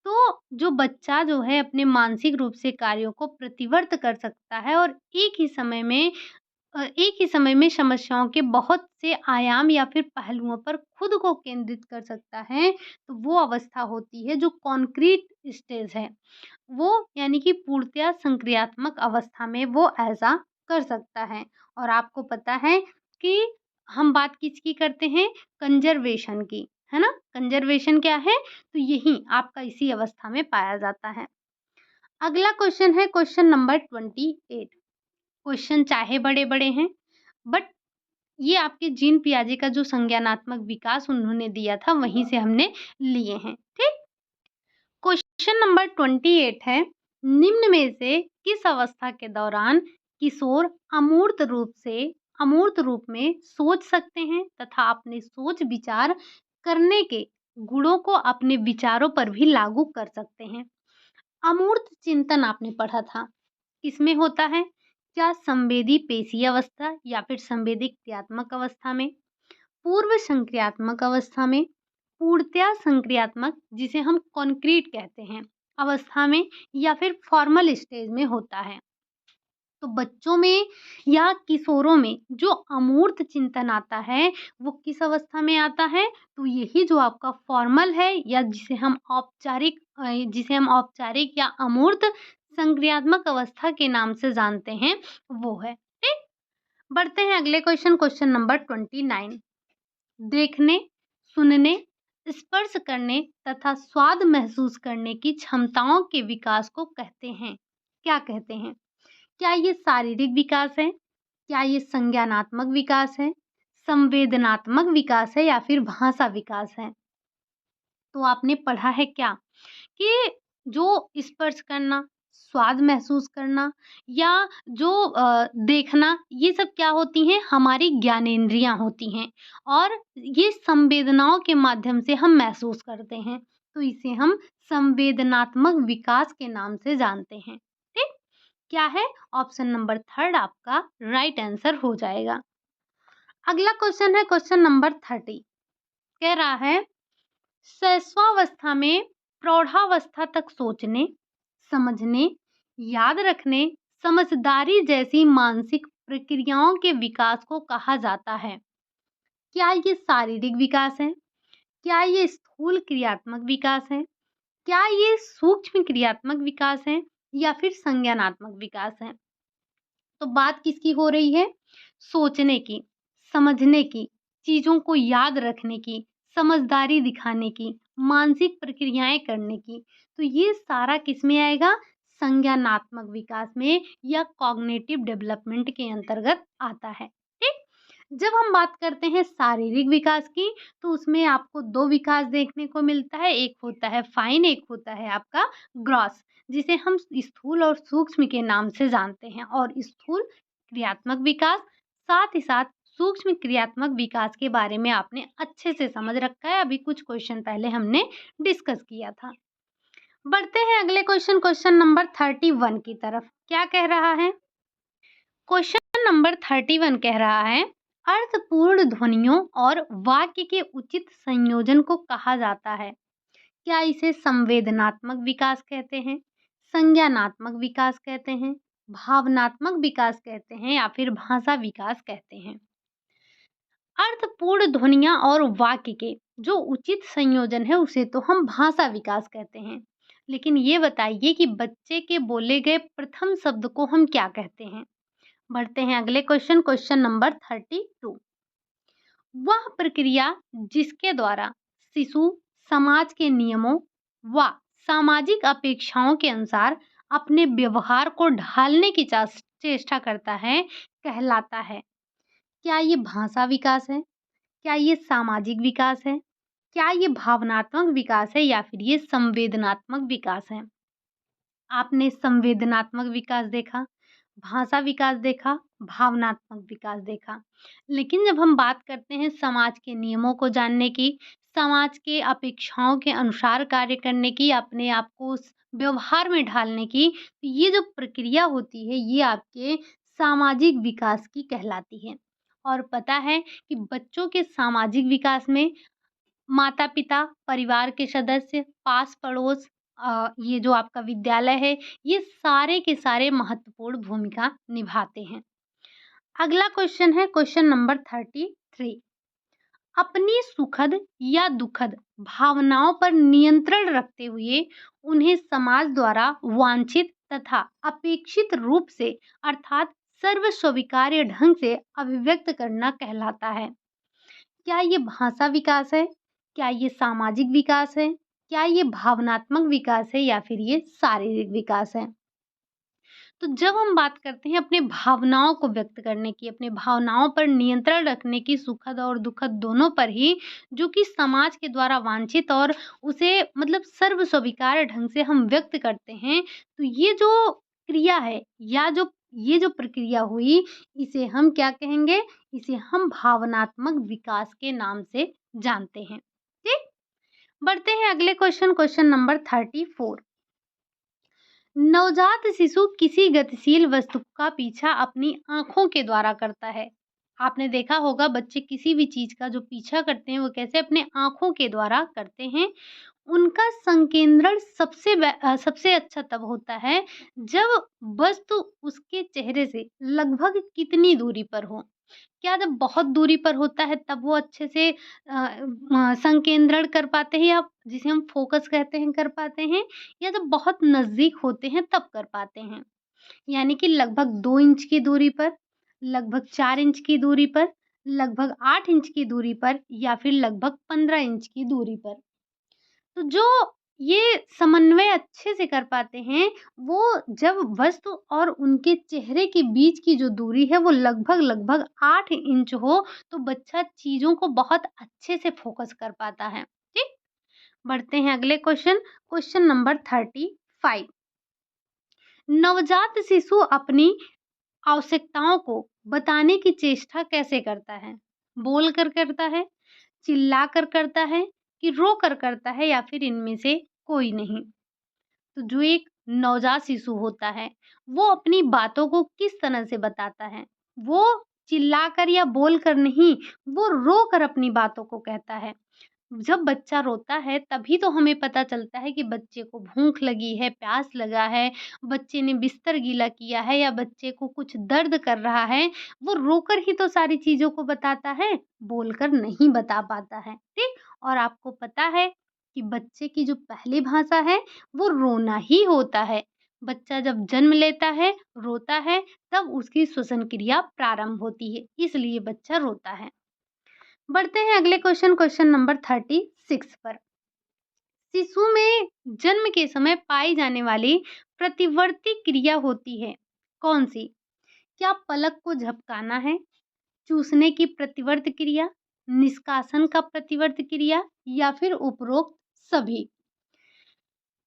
तो जो बच्चा जो है अपने मानसिक रूप से कार्यों को प्रतिवर्त कर सकता है और एक ही समय में समस्याओं के बहुत से आयाम या फिर पहलुओं पर खुद को केंद्रित कर सकता है, तो वो अवस्था होती है जो कॉन्क्रीट स्टेज है। वो यानी कि पूर्णतया संक्रियात्मक अवस्था में वो ऐसा कर सकता है। और आपको पता है कि हम बात किसकी करते हैं? कंज़र्वेशन की, है ना? कंज़र्वेशन क्या है? तो यही आपका इसी अवस्था में पाया जाता है। अगला क्वेश्चन है क्वेश्चन नंबर 28। क्वेश्चन चाहे बड़े-बड़े हैं, बट ये आपके जीन पियाजे का जो संज्ञानात्मक विकास उन्होंने दिया था, वहीं से हमने लिए हैं, ठीक? क्वेश्चन नंबर 28 है, निम्न में से किस अवस्था के दौरान किशोर अमूर्त रूप से अमूर्त रूप में सोच सकते हैं तथा अपने सोच विचार करने के गुणों को अपने विचारों पर भी लागू कर सकते हैं। अमूर्त चिंतन आपने पढ़ा था, किसमें होता है? क्या संवेदी पेशी अवस्था या फिर संवेदी क्रियात्मक अवस्था में, पूर्व संक्रियात्मक अवस्था में, पूर्णतया संक्रियात्मक जिसे हम कॉन्क्रीट कहते हैं अवस्था में, या फिर फॉर्मल स्टेज में होता है। तो बच्चों में या किशोरों में जो अमूर्त चिंतन आता है वो किस अवस्था में आता है? तो यही जो आपका फॉर्मल है या जिसे हम औपचारिक या अमूर्त संक्रियात्मक अवस्था के नाम से जानते हैं वो है। ठीक, बढ़ते हैं अगले क्वेश्चन नंबर 29। देखने, सुनने, स्पर्श करने तथा स्वाद महसूस करने की क्षमताओं के विकास को कहते हैं, क्या कहते हैं? क्या ये शारीरिक विकास है? क्या ये संज्ञानात्मक विकास है? संवेदनात्मक विकास है या फिर भाषा विकास है? तो आपने पढ़ा है क्या कि जो स्पर्श करना, स्वाद महसूस करना या जो देखना, ये सब क्या होती हैं? हमारी ज्ञानेंद्रियाँ होती हैं और ये संवेदनाओं के माध्यम से हम महसूस करते हैं। तो इसे हम संवेदनात्मक विकास के नाम से जानते हैं। ठीक? क्या है? ऑप्शन नंबर 3 आपका राइट आंसर हो जाएगा। अगला क्वेश्चन है क्वेश्चन नंबर 30। कह रहा है शैशवावस्था में प्रौढ़ावस्था तक सोचने, समझने, याद रखने, समझदारी जैसी मानसिक प्रक्रियाओं के विकास को कहा जाता है। क्या ये शारीरिक विकास है? क्या ये स्थूल क्रियात्मक विकास है? क्या ये सूक्ष्म क्रियात्मक विकास है या फिर संज्ञानात्मक विकास है? तो बात किसकी हो रही है? सोचने की, समझने की, चीज़ों को याद रखने की, समझदारी दिखाने की, मानसिक प्रक्रियाएँ करने की। तो ये सारा किसमें आएगा? संज्ञानात्मक विकास में या कॉग्निटिव डेवलपमेंट के अंतर्गत आता है। ठीक? जब हम बात करते हैं शारीरिक विकास की, तो उसमें आपको 2 विकास देखने को मिलता है। एक होता है फाइन, एक होता है आपका ग्रॉस, जिसे हम स्थूल और सूक्ष्म के नाम से जानते हैं। और स्थूल क्रियात्मक विकास, साथ ही साथ सूक्ष्म क्रियात्मक विकास के बारे में आपने अच्छे से समझ रखा है। अभी कुछ क्वेश्चन पहले हमने डिस्कस किया था। बढ़ते हैं अगले क्वेश्चन नंबर 31 की तरफ। क्या कह रहा है? क्वेश्चन नंबर 31 कह रहा है अर्थपूर्ण ध्वनियों और वाक्य के उचित संयोजन को कहा जाता है। क्या इसे संवेदनात्मक विकास कहते हैं, संज्ञानात्मक विकास कहते हैं, भावनात्मक विकास कहते हैं या फिर भाषा विकास कहते हैं? अर्थपूर्ण ध्वनियाँ और वाक्य के जो उचित संयोजन है उसे तो हम भाषा विकास कहते हैं। लेकिन ये बताइए कि बच्चे के बोले गए प्रथम शब्द को हम क्या कहते हैं? बढ़ते हैं अगले क्वेश्चन नंबर 32। वह प्रक्रिया जिसके द्वारा शिशु समाज के नियमों व सामाजिक अपेक्षाओं के अनुसार अपने व्यवहार को ढालने की चेष्टा करता है, कहलाता है। क्या ये भाषा विकास है? क्या ये सामाजिक विकास है? क्या ये भावनात्मक विकास है या फिर ये संवेदनात्मक विकास है? आपने संवेदनात्मक विकास देखा, भाषा विकास देखा, भावनात्मक विकास देखा। लेकिन जब हम बात करते हैं समाज के नियमों को जानने की, समाज के अपेक्षाओं के अनुसार कार्य करने की, अपने आप को उस व्यवहार में ढालने की, तो ये जो प्रक्रिया होती है, ये आपके सामाजिक विकास की कहलाती है। और पता है कि बच्चों के सामाजिक विकास में माता-पिता, परिवार के सदस्य, पास-पड़ोस ये जो आपका विद्यालय है, ये सारे के सारे महत्वपूर्ण भूमिका निभाते हैं। अगला क्वेश्चन है क्वेश्चन नंबर 33। अपनी सुखद या दुखद भावनाओं पर नियंत्रण रखते हुए उन्हें समाज द्वारा वांछित तथा अपेक्षित रूप से अर्थात सर्व स्वीकार्य ढंग से अभिव्यक्त करना कहलाता है। क्या ये भाषा विकास है? क्या ये सामाजिक विकास है? क्या ये भावनात्मक विकास है या फिर ये शारीरिक विकास है? तो जब हम बात करते हैं अपने भावनाओं को व्यक्त करने की, अपने भावनाओं पर नियंत्रण रखने की, सुखद और दुखद दोनों पर ही, जो कि समाज के द्वारा वांछित और उसे मतलब सर्व स्वीकार्य ढंग से हम व्यक्त करते हैं, तो ये जो क्रिया है या जो ये जो प्रक्रिया हुई, इसे हम क्या कहेंगे? इसे हम भावनात्मक विकास के नाम से जानते हैं। ठीक? बढ़ते हैं अगले क्वेश्चन नंबर 34। नवजात शिशु किसी गतिशील वस्तु का पीछा अपनी आँखों के द्वारा करता है। आपने देखा होगा बच्चे किसी भी चीज़ का जो पीछा करते हैं, वो कैसे अपने आँखों के द्वारा करते हैं। उनका संकेंद्रण सबसे अच्छा तब होता है जब वस्तु उसके चेहरे से लगभग कितनी दूरी पर हो। क्या जब बहुत दूरी पर होता है तब वो अच्छे से संकेंद्रण कर पाते हैं, या जिसे हम फ़ोकस कहते हैं कर पाते हैं, या जब बहुत नज़दीक होते हैं तब कर पाते हैं? यानी कि लगभग 2 इंच की दूरी पर, लगभग 4 इंच की दूरी पर, लगभग 8 इंच की दूरी पर, या फिर लगभग 15 इंच की दूरी पर। तो जो ये समन्वय अच्छे से कर पाते हैं, वो जब वस्तु और उनके चेहरे के बीच की जो दूरी है वो लगभग-लगभग 8 इंच हो, तो बच्चा चीज़ों को बहुत अच्छे से फ़ोकस कर पाता है। ठीक? बढ़ते हैं अगले क्वेश्चन नंबर 35। नवजात शिशु अपनी आवश्यकताओं को बताने की चेष्टा कैसे करता है? बोल कर करता है, चिल्ला कर करता है, कि रो कर करता है, या फिर इनमें से कोई नहीं? तो जो एक नवजात शिशु होता है, वो अपनी बातों को किस तरह से बताता है? वो चिल्लाकर या बोलकर नहीं, वो रोकर अपनी बातों को कहता है। जब बच्चा रोता है तभी तो हमें पता चलता है कि बच्चे को भूख लगी है, प्यास लगा है, बच्चे ने बिस्तर गीला किया है, या बच्चे को कुछ दर्द कर रहा है। वो रोकर ही तो सारी चीज़ों को बताता है, बोलकर नहीं बता पाता है, ठीक? और आपको पता है कि बच्चे की जो पहली भाषा है वो रोना ही होता है। बच्चा जब जन्म लेता है, रोता है, तब उसकी श्वसन क्रिया प्रारंभ होती है, इसलिए बच्चा रोता है। बढ़ते हैं अगले क्वेश्चन नंबर 36 पर। शिशु में जन्म के समय पाई जाने वाली प्रतिवर्ती क्रिया होती है, कौन सी? क्या पलक को झपकाना है, चूसने की प्रतिवर्त क्रिया, निष्कासन का प्रतिवर्त क्रिया, या फिर उपरोक्त सभी?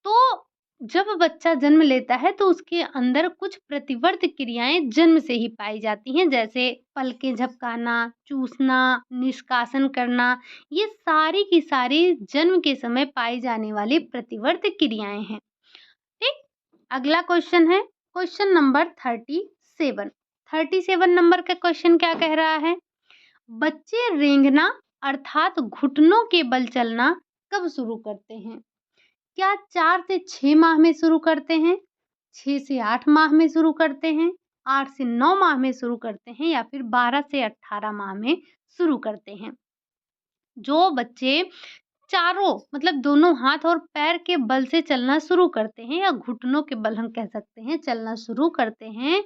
तो जब बच्चा जन्म लेता है तो उसके अंदर कुछ प्रतिवर्त क्रियाएं जन्म से ही पाई जाती हैं, जैसे पलकें झपकाना, चूसना, निष्कासन करना। ये सारी की सारी जन्म के समय पाई जाने वाली प्रतिवर्त क्रियाएं हैं। ठीक? अगला क्वेश्चन है क्वेश्चन नंबर 37। 37 नंबर का क्वेश्चन क्या कह रहा है? बच्चे रेंगना अर्थात घुटनों के बल चलना कब शुरू करते हैं? क्या 4 से 6 माह में शुरू करते हैं? 6 से 8 माह में शुरू करते हैं? 8 से 9 माह में शुरू करते हैं, या फिर 12 से 18 माह में शुरू करते हैं? जो बच्चे चारों मतलब दोनों हाथ और पैर के बल से चलना शुरू करते हैं, या घुटनों के बल हम कह सकते हैं, चलना शुरू करते हैं,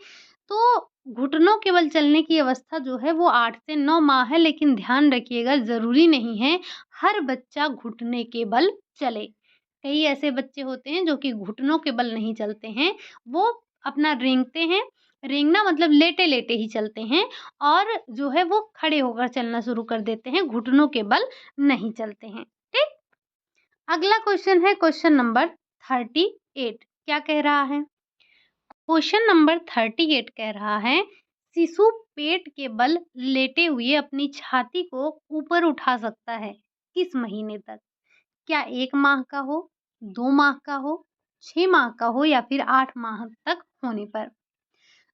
तो घुटनों के बल चलने की अवस्था जो है वो 8 से 9 माह है, लेकिन ध्यान रखिएगा ज़रूरी नहीं है हर बच्चा घुटने के बल चले। कई ऐसे बच्चे होते हैं जो कि घुटनों के बल नहीं चलते हैं, वो अपना रेंगते हैं, रेंगना मतलब लेटे-लेटे ही चलते हैं, और जो है वो खड़े होकर चलना शुरू कर देते हैं, घुटनों के बल नहीं चलते हैं। ठीक? अगला क्वेश्चन है क्वेश्चन नंबर 38। क्या कह रहा है? क्वेश्चन नंबर 38 कह रहा है, शिशु पेट के बल लेटे हुए अपनी छाती को ऊपर उठा सकता है किस महीने तक? क्या 1 माह का हो, 2 माह का हो, 6 माह का हो, या फिर 8 माह तक होने पर?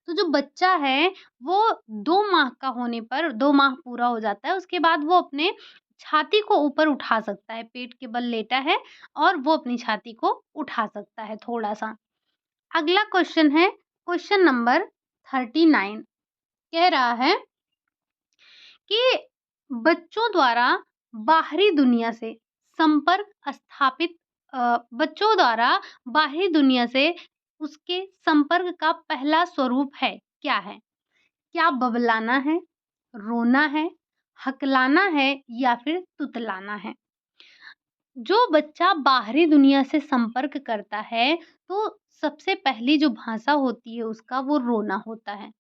तो जो बच्चा है वो 2 माह का होने पर, 2 माह पूरा हो जाता है, उसके बाद वो अपने छाती को ऊपर उठा सकता है, पेट के बल लेटा है और वो अपनी छाती को उठा सकता है थोड़ा-सा। अगला क्वेश्चन है क्वेश्चन नंबर 39। कह रहा है कि बच्चों द्वारा बाहरी दुनिया से संपर्क स्थापित बच्चों द्वारा बाहरी दुनिया से उसके संपर्क का पहला स्वरूप है, क्या है? क्या बबलाना है, रोना है, हकलाना है, या फिर तुतलाना है? जो बच्चा बाहरी दुनिया से संपर्क करता है, तो सबसे पहली जो भाषा होती है उसका वो रोना होता है।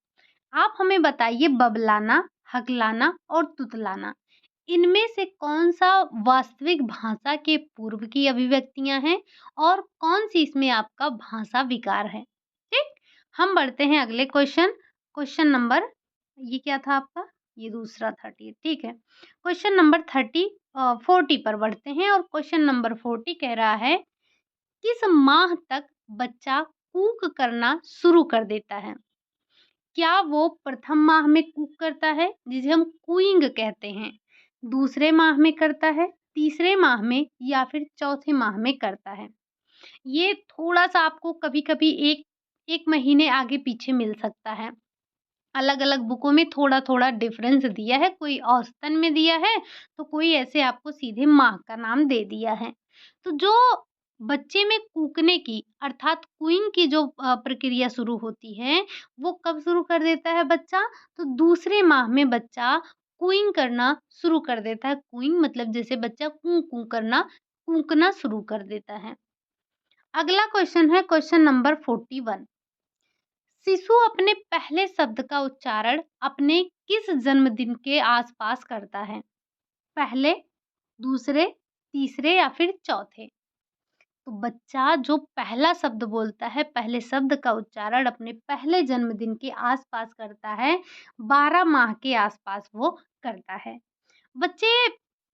आप हमें बताइए बबलाना, हकलाना और तुतलाना, इनमें से कौन-सा वास्तविक भाषा के पूर्व की अभिव्यक्तियाँ हैं और कौन-सी इसमें आपका भाषा विकार है? ठीक? हम बढ़ते हैं अगले क्वेश्चन। क्वेश्चन नंबर ये क्या था आपका? ये दूसरा 30 ठीक है। क्वेश्चन नंबर 40 पर बढ़ते हैं और क्वेश्चन नंबर 40 कह रहा है, किस माह तक बच्चा कूक करना शुरू कर देता है? क्या वो प्रथम माह में कूक करता है जिसे हम कूइंग कहते हैं, दूसरे माह में करता है, तीसरे माह में या फिर चौथे माह में करता है? ये थोड़ा-सा आपको कभी-कभी 1 महीने आगे-पीछे मिल सकता है। अलग-अलग बुकों में थोड़ा-थोड़ा डिफ़रेंस दिया है, कोई औसतन में दिया है, तो कोई ऐसे आपको सीधे माह का नाम दे दिया है। तो जो बच्चे में कूकने की अर्थात कूइंग की जो प्रक्रिया शुरू होती है, वो कब शुरू कर देता है बच्चा? तो दूसरे माह में बच्चा कूइंग करना शुरू कर देता है। कूइंग मतलब जैसे बच्चा कूँ-कूँ करना, कूकना शुरू कर देता है। अगला क्वेश्चन है क्वेश्चन नंबर 41। शिशु अपने पहले शब्द का उच्चारण अपने किस जन्मदिन के आसपास करता है? पहले, दूसरे, तीसरे या फिर चौथे? तो बच्चा जो पहला शब्द बोलता है, पहले शब्द का उच्चारण अपने पहले जन्मदिन के आसपास करता है, 12 माह के आसपास वो करता है। बच्चे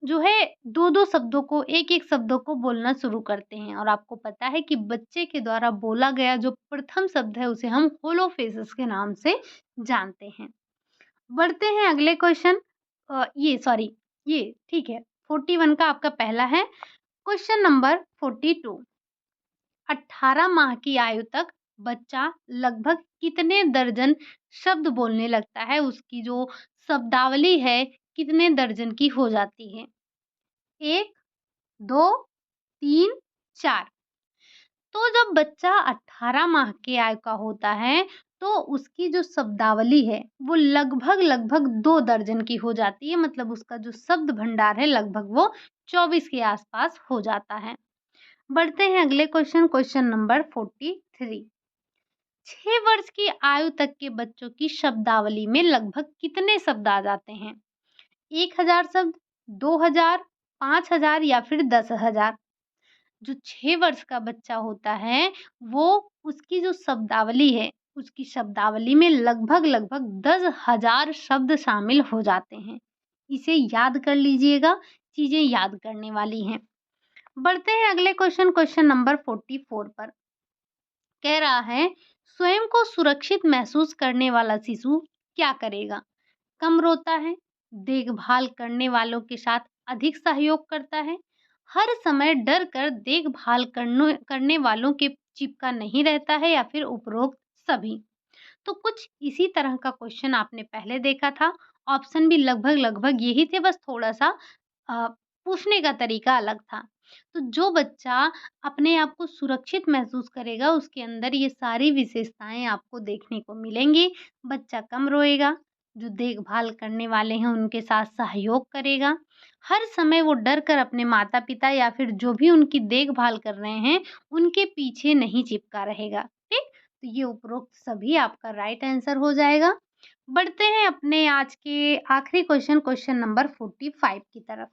जो है 2-2 शब्दों को, 1-1 शब्दों को बोलना शुरू करते हैं और आपको पता है कि बच्चे के द्वारा बोला गया जो प्रथम शब्द है उसे हम होलोफेसिस के नाम से जानते हैं। बढ़ते हैं अगले क्वेश्चन ये सॉरी ये ठीक है 41 का आपका पहला है। Question number 42। 18 माह की आयु तक बच्चा लगभग कितने दर्जन शब्द बोलने लगता है? उसकी जो शब्दावली है कितने दर्जन की हो जाती है? 1, 2, 3, 4। तो जब बच्चा 18 माह की आयु का होता है, तो उसकी जो शब्दावली है, वो लगभग-लगभग 2 दर्जन की हो जाती है। मतलब उसका जो शब्द भंडार है, लगभग वो 24 के आसपास हो जाता है। बढ़ते हैं अगले क्वेश्चन, क्वेश्चन नंबर 43। 6 वर्ष की आयु तक के बच्चों की शब्दावली में लगभग कितने शब्द आ जाते हैं? 1000 शब्द, 2000, 5000 या फिर 10,000? जो 6 वर्ष का बच्चा होता है, वो उसकी जो शब्दावली है, उसकी शब्दावली में लगभग-लगभग 10,000 शब्द शामिल हो जाते हैं। इसे याद कर लीजिएगा, चीज़ें याद करने वाली हैं। बढ़ते हैं अगले क्वेश्चन, क्वेश्चन नंबर 44 पर। कह रहा है, स्वयं को सुरक्षित महसूस करने वाला शिशु क्या करेगा? कम रोता है, देखभाल करने वालों के साथ अधिक सहयोग करता है, हर समय डर कर देखभाल करने वालों के चिपका नहीं रहता है या फिर उपरोक्त सभी। तो कुछ इसी तरह का क्वेश्चन आपने पहले देखा था। ऑप्शन भी लगभग-लगभग यही थे, बस थोड़ा-सा अ, पूछने का तरीका अलग था। तो जो बच्चा अपने आप को सुरक्षित महसूस करेगा, उसके अंदर ये सारी विशेषताएँ आपको देखने को मिलेंगी। बच्चा कम रोएगा, जो देखभाल करने वाले हैं उनके साथ सहयोग करेगा, हर समय वो डर कर अपने माता-पिता या फिर जो भी उनकी देखभाल कर रहे हैं, उनके पीछे नहीं चिपका रहेगा। ठीक? तो ये उपरोक्त सभी आपका राइट आंसर हो जाएगा। बढ़ते हैं अपने आज के आखिरी क्वेश्चन, क्वेश्चन नंबर 45 की तरफ।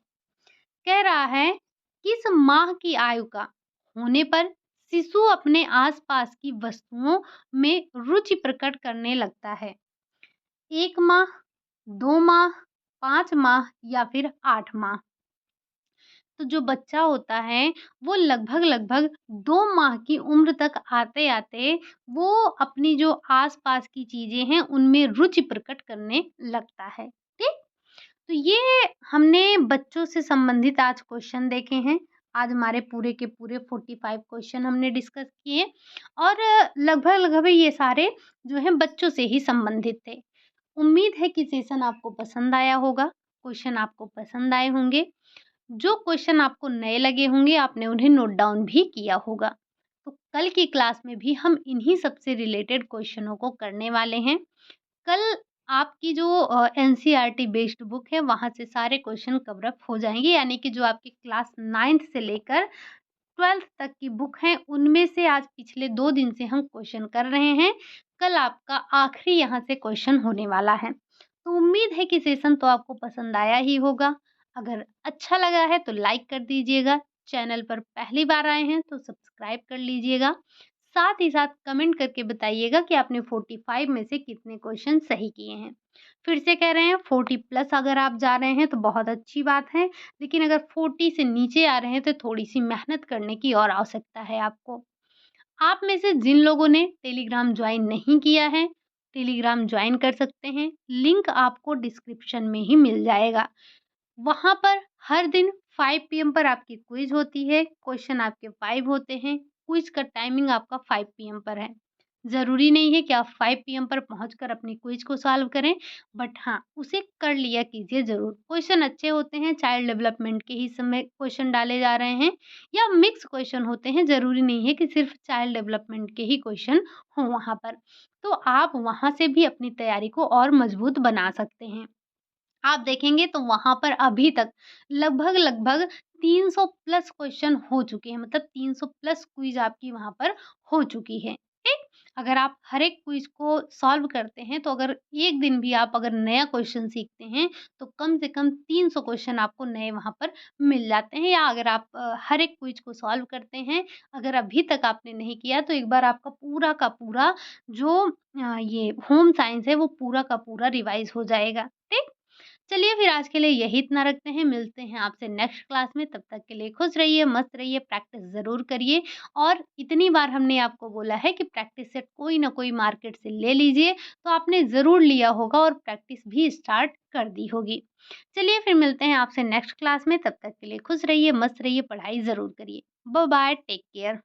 कह रहा है, किस माह की आयु का होने पर शिशु अपने आसपास की वस्तुओं में रुचि प्रकट करने लगता है? 1 माह, 2 माह, 5 माह या फिर 8 माह? तो जो बच्चा होता है, वो लगभग-लगभग 2 माह की उम्र तक आते-आते वो अपनी जो आस-पास की चीज़ें हैं, उनमें रुचि प्रकट करने लगता है। ठीक? तो ये हमने बच्चों से संबंधित आज क्वेश्चन देखे हैं। आज हमारे पूरे के पूरे 45 क्वेश्चन हमने डिस्कस किए और लगभग-लगभग ये सारे जो हैं बच्चों से ही संबंधित थे। उम्मीद है कि सेशन आपको पसंद आया होगा, क्वेश्चन आपको पसंद आए होंगे। जो क्वेश्चन आपको नए लगे होंगे, आपने उन्हें नोट डाउन भी किया होगा। तो कल की क्लास में भी हम इन्हीं सब से रिलेटेड क्वेश्चनों को करने वाले हैं। कल आपकी जो एनसीईआरटी बेस्ड बुक है, वहाँ से सारे क्वेश्चन कवर अप हो जाएँगे, यानी कि जो आपकी क्लास 9th से लेकर 12th तक की बुक हैं, उनमें से आज पिछले 2 दिन से हम क्वेश्चन कर रहे हैं। कल आपका आखिरी यहाँ से क्वेश्चन होने वाला है। तो उम्मीद है कि सेशन तो आपको पसंद आया ही होगा। अगर अच्छा लगा है तो लाइक कर दीजिएगा। चैनल पर पहली बार आए हैं तो सब्सक्राइब कर लीजिएगा। साथ ही साथ कमेंट करके बताइएगा कि आपने 45 में से कितने क्वेश्चन सही किए हैं। फिर से कह रहे हैं 40 प्लस अगर आप जा रहे हैं तो बहुत अच्छी बात है, लेकिन अगर 40 से नीचे आ रहे हैं तो थोड़ी-सी मेहनत करने की और आवश्यकता है आपको। आप में से जिन लोगों ने टेलीग्राम जॉइन नहीं किया है, टेलीग्राम जॉइन कर सकते हैं। लिंक आपको डिस्क्रिप्शन में ही मिल जाएगा। वहाँ पर हर दिन 5 पीएम पर आपकी क्विज़ होती है, क्वेश्चन आपके 5 होते हैं, क्विज़ का टाइमिंग आपका 5 पीएम पर है। ज़रूरी नहीं है कि आप 5 पीएम पर पहुँचकर अपनी क्विज़ को सॉल्व करें, बट हाँ, उसे कर लिया कीजिए ज़रूर। क्वेश्चन अच्छे होते हैं, चाइल्ड डेवलपमेंट के ही समय क्वेश्चन डाले जा रहे हैं या मिक्स क्वेश्चन होते हैं, ज़रूरी नहीं है कि सिर्फ चाइल्ड डेवलपमेंट के ही क्वेश्चन हों वहाँ पर। तो आप वहाँ से भी अपनी तैयारी को और मज़बूत बना सकते हैं। आप देखेंगे तो वहाँ पर अभी तक लगभग-लगभग 300 प्लस क्वेश्चन हो चुके हैं, मतलब 300 प्लस क्विज़ आपकी वहाँ पर हो चुकी है, ठीक? अगर आप हर एक क्विज़ को सॉल्व करते हैं, तो अगर एक दिन भी आप अगर नया क्वेश्चन सीखते हैं, तो कम से कम 300 क्वेश्चन आपको नए वहाँ पर मिल जाते हैं। या अगर आप हर एक क्विज़ को सॉल्व करते हैं, अगर अभी तक आपने नहीं किया, तो एक बार आपका पूरा का पूरा जो ये होम साइंस है, वो पूरा का पूरा रिवाइज़ हो जाएगा, ठीक? चलिए फिर आज के लिए यही इतना रखते हैं, मिलते हैं आपसे नेक्स्ट क्लास में, तब तक के लिए खुश रहिए, मस्त रहिए, प्रैक्टिस ज़रूर करिए और इतनी बार हमने आपको बोला है कि प्रैक्टिस सेट कोई ना कोई मार्केट से ले लीजिए, तो आपने ज़रूर लिया होगा और प्रैक्टिस भी स्टार्ट कर दी होगी। चलिए फिर मिलते हैं आपसे नेक्स्ट क्लास में, तब तक के लिए खुश रहिए, मस्त रहिए, पढ़ाई ज़रूर करिए। Bye bye, take care.